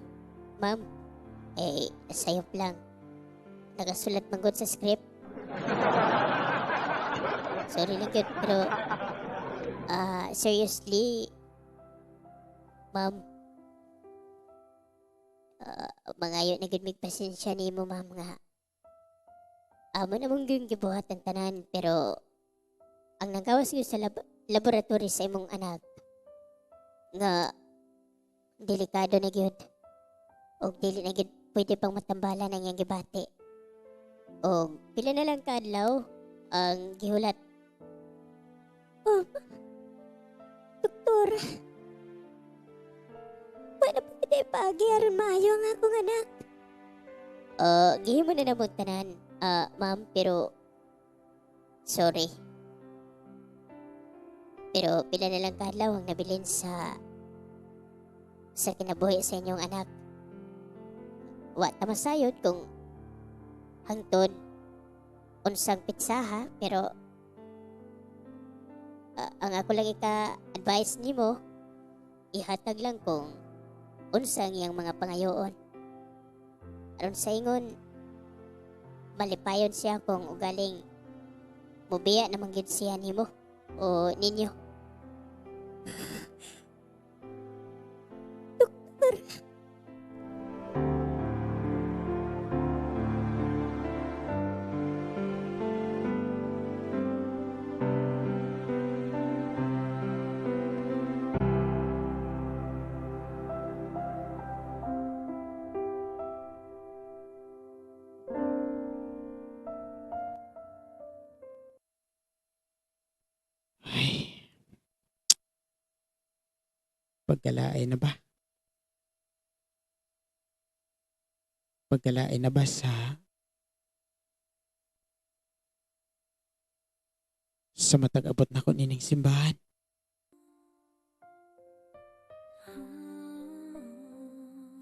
ma'am. Nasayop lang. Nakasulat manggod sa script. Sorry lang yun, pero seriously, ma'am, mangayo na gud mig pasensya nimo, ma'am, nga amo namang yung gibuhat ang tanan, pero ang nagawas ko sa laboratory sa imong anak nga delikado na gyud o dili na gyud pwede pang matambalan ang iyang gibati. O pila na lang kaadlaw ang gihulat. Doktor, paano pwede pag-aral maayo ang akong anak? Gihimo na namang tanan, ma'am, pero sorry. Pero pila na lang kadlaw ang nabilin sa kinabuhi sa inyong anak. Wa ta masayod kung hangtod unsang pitsaha, pero ang ako lang ika-advise nimo, ihatag lang kung unsang iyang mga pangayoon. Aron sa ingon, malipayon siya kung ugaling mubiya na manggid siya nimo o ninyo. Doktor. Ay, pagkalain na ba? Pagkalain na ba sa matag-abot na ko nining simbahan?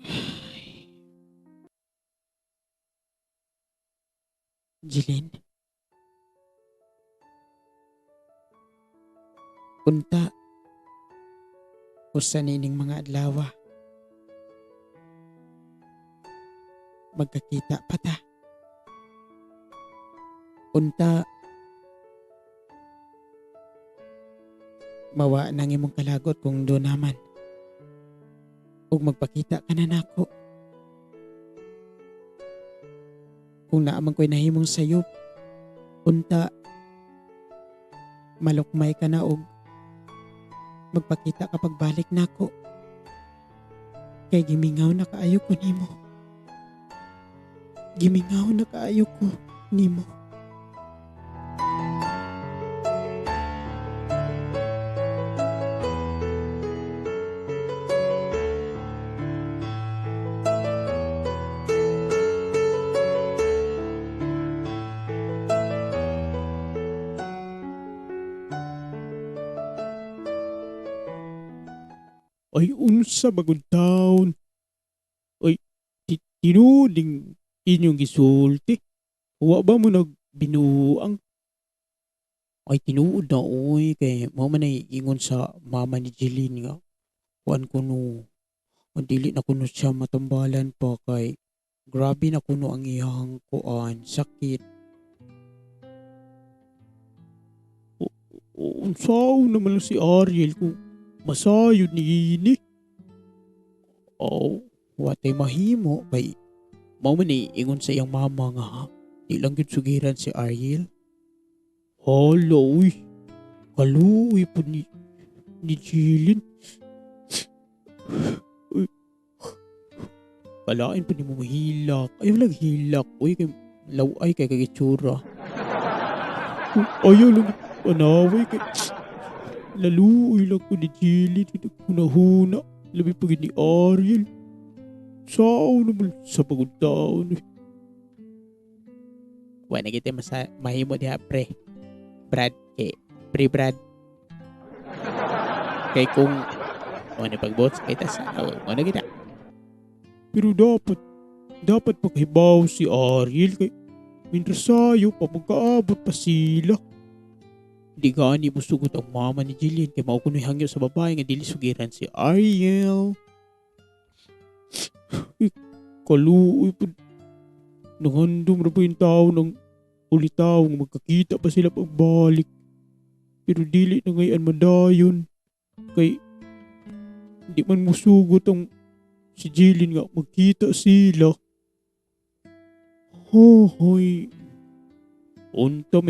Ay. Jilin? Punta usa nining mga adlaw. Magkakita pa ta. Punta mawa nang imong kalagot kung do naman. Ug magpakita ka na nako. Kung naaman ko'y nahimong sayop, punta malukmay ka na og magpakita kapag balik nako. Kay gimingaw na kaayo ko nimo. Gimingaw na kaayo ko nimo. Ay unsa bagod taon. Ay tinuding inyong gisulti. Wa ba mo nagbinuang? Ay tinuod na oy kay mo man ay ingon sa mama ni Jeline nga. Kuan kuno. Ang dili na kuno siya matambalan pa kay grabe na kuno ang iyang kuan sakit. Unsaw naman lang si Ariel kung masayod ni ini. Watay mahimo kay mao man ingon sa iyang mama nga di lang gyud sugiran si Ariel. Hello, kaluoy po ni Jilin. kalain pa ni mo mahilak. Ayaw lang hilak. Uy, kay laway kay kagitsura. Ayaw lang panaway kay laluoy lang ko ni Jilly. Huna-huna. Labi pa ni Ariel. Sao naman sa pagod taon. Wala kita mahimo diha pre. Brad kay pre Brad. Kay kung ano pag-bots kay ta sa ano kita. Pero dapat paghibaw si Ariel kay mientras sayo pa magkaabot pa sila. Di gani mo sugot ang mama ni Jillian kay mao kuno'y hangyo sa babae nga dili sugiran si Ariel. Kaluoy po. Nangandong na po yung tao ng ulitaw magkakita pa sila pagbalik. Pero dili na ngayon madayon. Kay di man musugot ang si Jillian nga magkita sila. Hoy. Unta.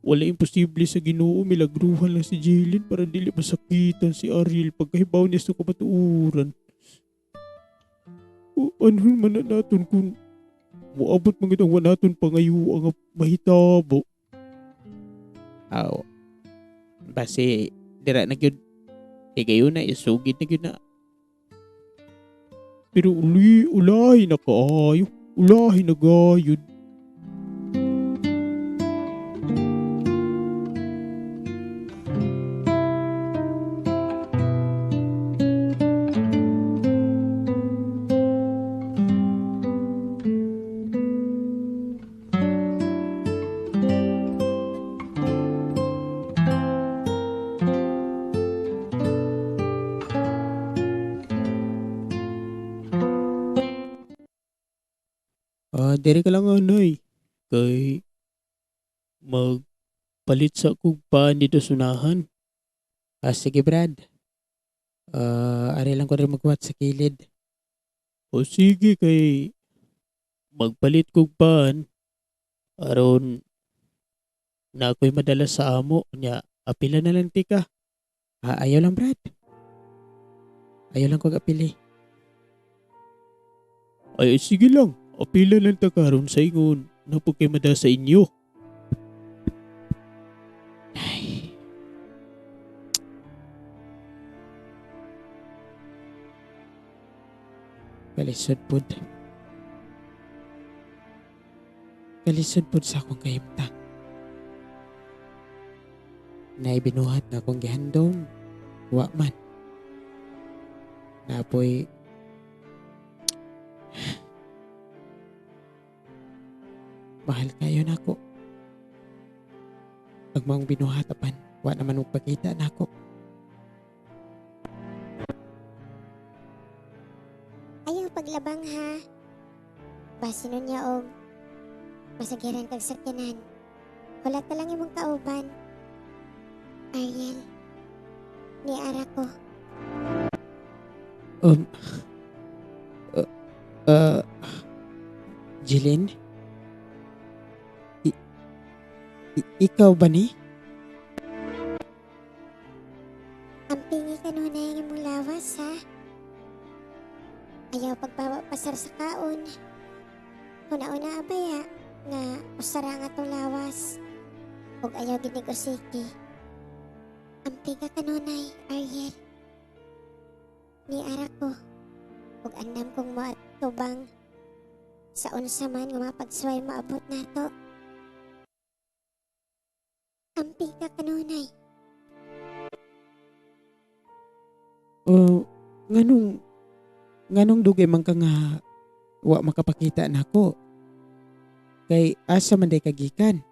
Wala imposible sa Ginoo, milagruhan lang si Jillian para dili masakitan si Ariel pagkahibaw niya sa kamatuuran. Ano man na natin kung muabot man itong wanaton pangayo ang mahitabo. Base dira na gyud gayon na isugid na gyud na. Pero ulahi na kaayo. Ulahi na gayud. Diri ka lang anay. Kay magpalit sa kong paan dito sunahan. Sige Brad. Ari lang ko rin magwat sa kilid. O sige kay magpalit kong paan. Aron na ako'y madala sa amo. Nya, apila na lang tika. Ayaw lang Brad. Ayaw lang ko apili. Ay sige lang. Apila lang ta karon sa ingon na po kay mada sa inyo. Ay. Kalisod pod. Kalisod pod sa akong kahimtang. Naibinuhat na akong gihandom. Wa man. Napoy mahal kayo na ako. Pag maong binuhatapan, wa naman magpakita na ako. Ayaw paglabang ha. Basi nun niya og masagiran kag sakyanan. Wala ta lang imong kauban. Ariel, ni ara ko. Jillian? Ikaw ba ni? Ang pingi ka nun na yung imong lawas ha. Ayaw pagpapasar sa kaon. Una-una abaya nga usara nga tong lawas. Ug ayaw ginig usiki. Ang pinga ka nunay, Ariel. Ni ara ko. Ug andam kong matubang sa unsa man nga mapagsuway maabot nato. Amping ka kanunay. Nganong dugay man ka nga wa makapakita nako. Kay asa man day kagikan.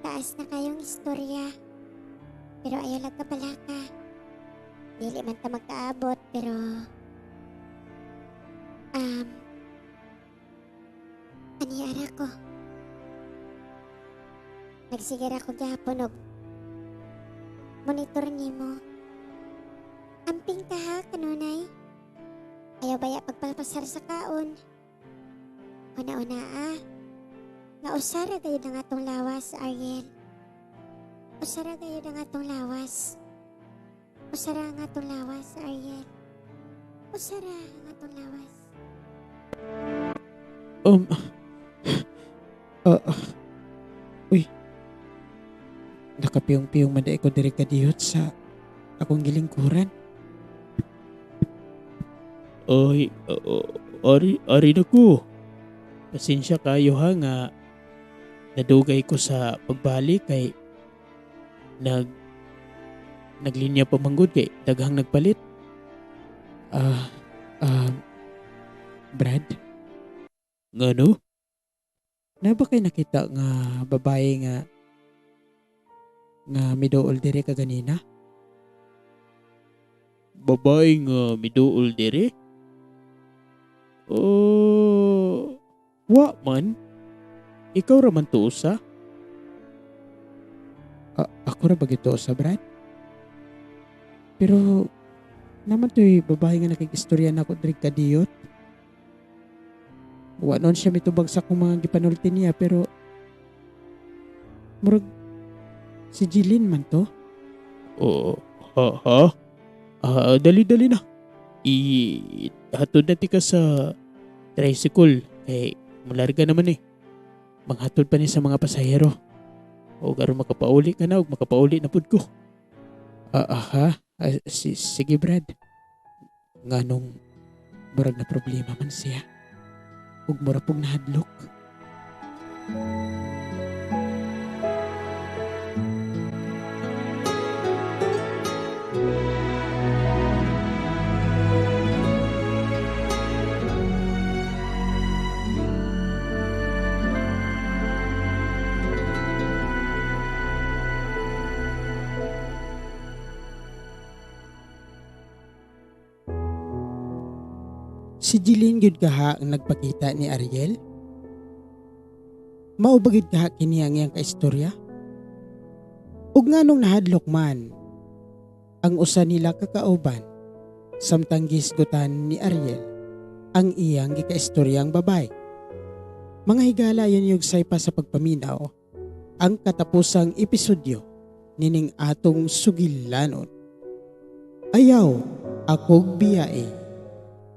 Taas na kayong istorya. Pero ayaw lang kapala ka. Dili man ta magkaabot pero aniyara ko. Nagsigar ako gyapon og monitor nimo. Amping ka ha kanunay. Ayaw baya pagpapasar sa kaon. Una-una nga usara kayo na nga tong lawas, Ariel. Usara kayo na nga tong lawas. Usara nga itong lawas, Ariel. Usara nga itong lawas. Um, ah, uy, nakapiyong-piyong maday ko diri kadiyot sa akong gilingkuran. Ay, ari na ko. Pasensya kayo ha nga nadugay ko sa pagbalik kay naglinya pa manggod kay daghang nagpalit. Brad? Ngano? Na ba kay nakita nga babae nga miduol dire kaganina? Babae nga miduol dire? Oh, wa man. Ikaw ra man to usa? Ako ra ba gito usa, Brad? Pero naman to'y babae nga nakikistorya na ako diri kadiyot. Wa nun siya mitubag sa akong mga gipanulti niya pero murag si Jilin man to. Oo, dali-dali na. Hatod na ti ka sa tricycle kay malarga naman eh. Manghatod pa ni sa mga pasahero. O garo makapauli ka na o makapauli na pud ko. Sige Brad. Nganong murag na problema man siya. Ug mura pong nahadlok. Si Jilin gyud kaha ang nagpakita ni Ariel? Mao ba gyud kaha kini ang iyang kaistorya? Ug nganong nahadlok man ang usa nila kakauban samtang gisgutan ni Ariel ang iyang gikaistoryang babae. Mga higala yun yung saypa sa pagpaminaw ang katapusang episodyo nining atong sugilanon. Ayaw akog biyae.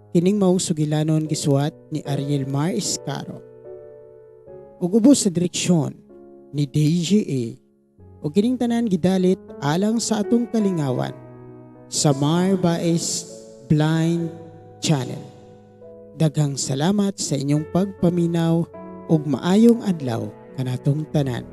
Kining maong sugilanon gisuwat ni Ariel Mar Iscaro. Ug ubos sa direksyon ni DGA. Ug kining tanan gidalit alang sa atong kalingawan sa Mar Baez Blind Channel. Daghang salamat sa inyong pagpaminaw ug maayong adlaw kanatong tanan.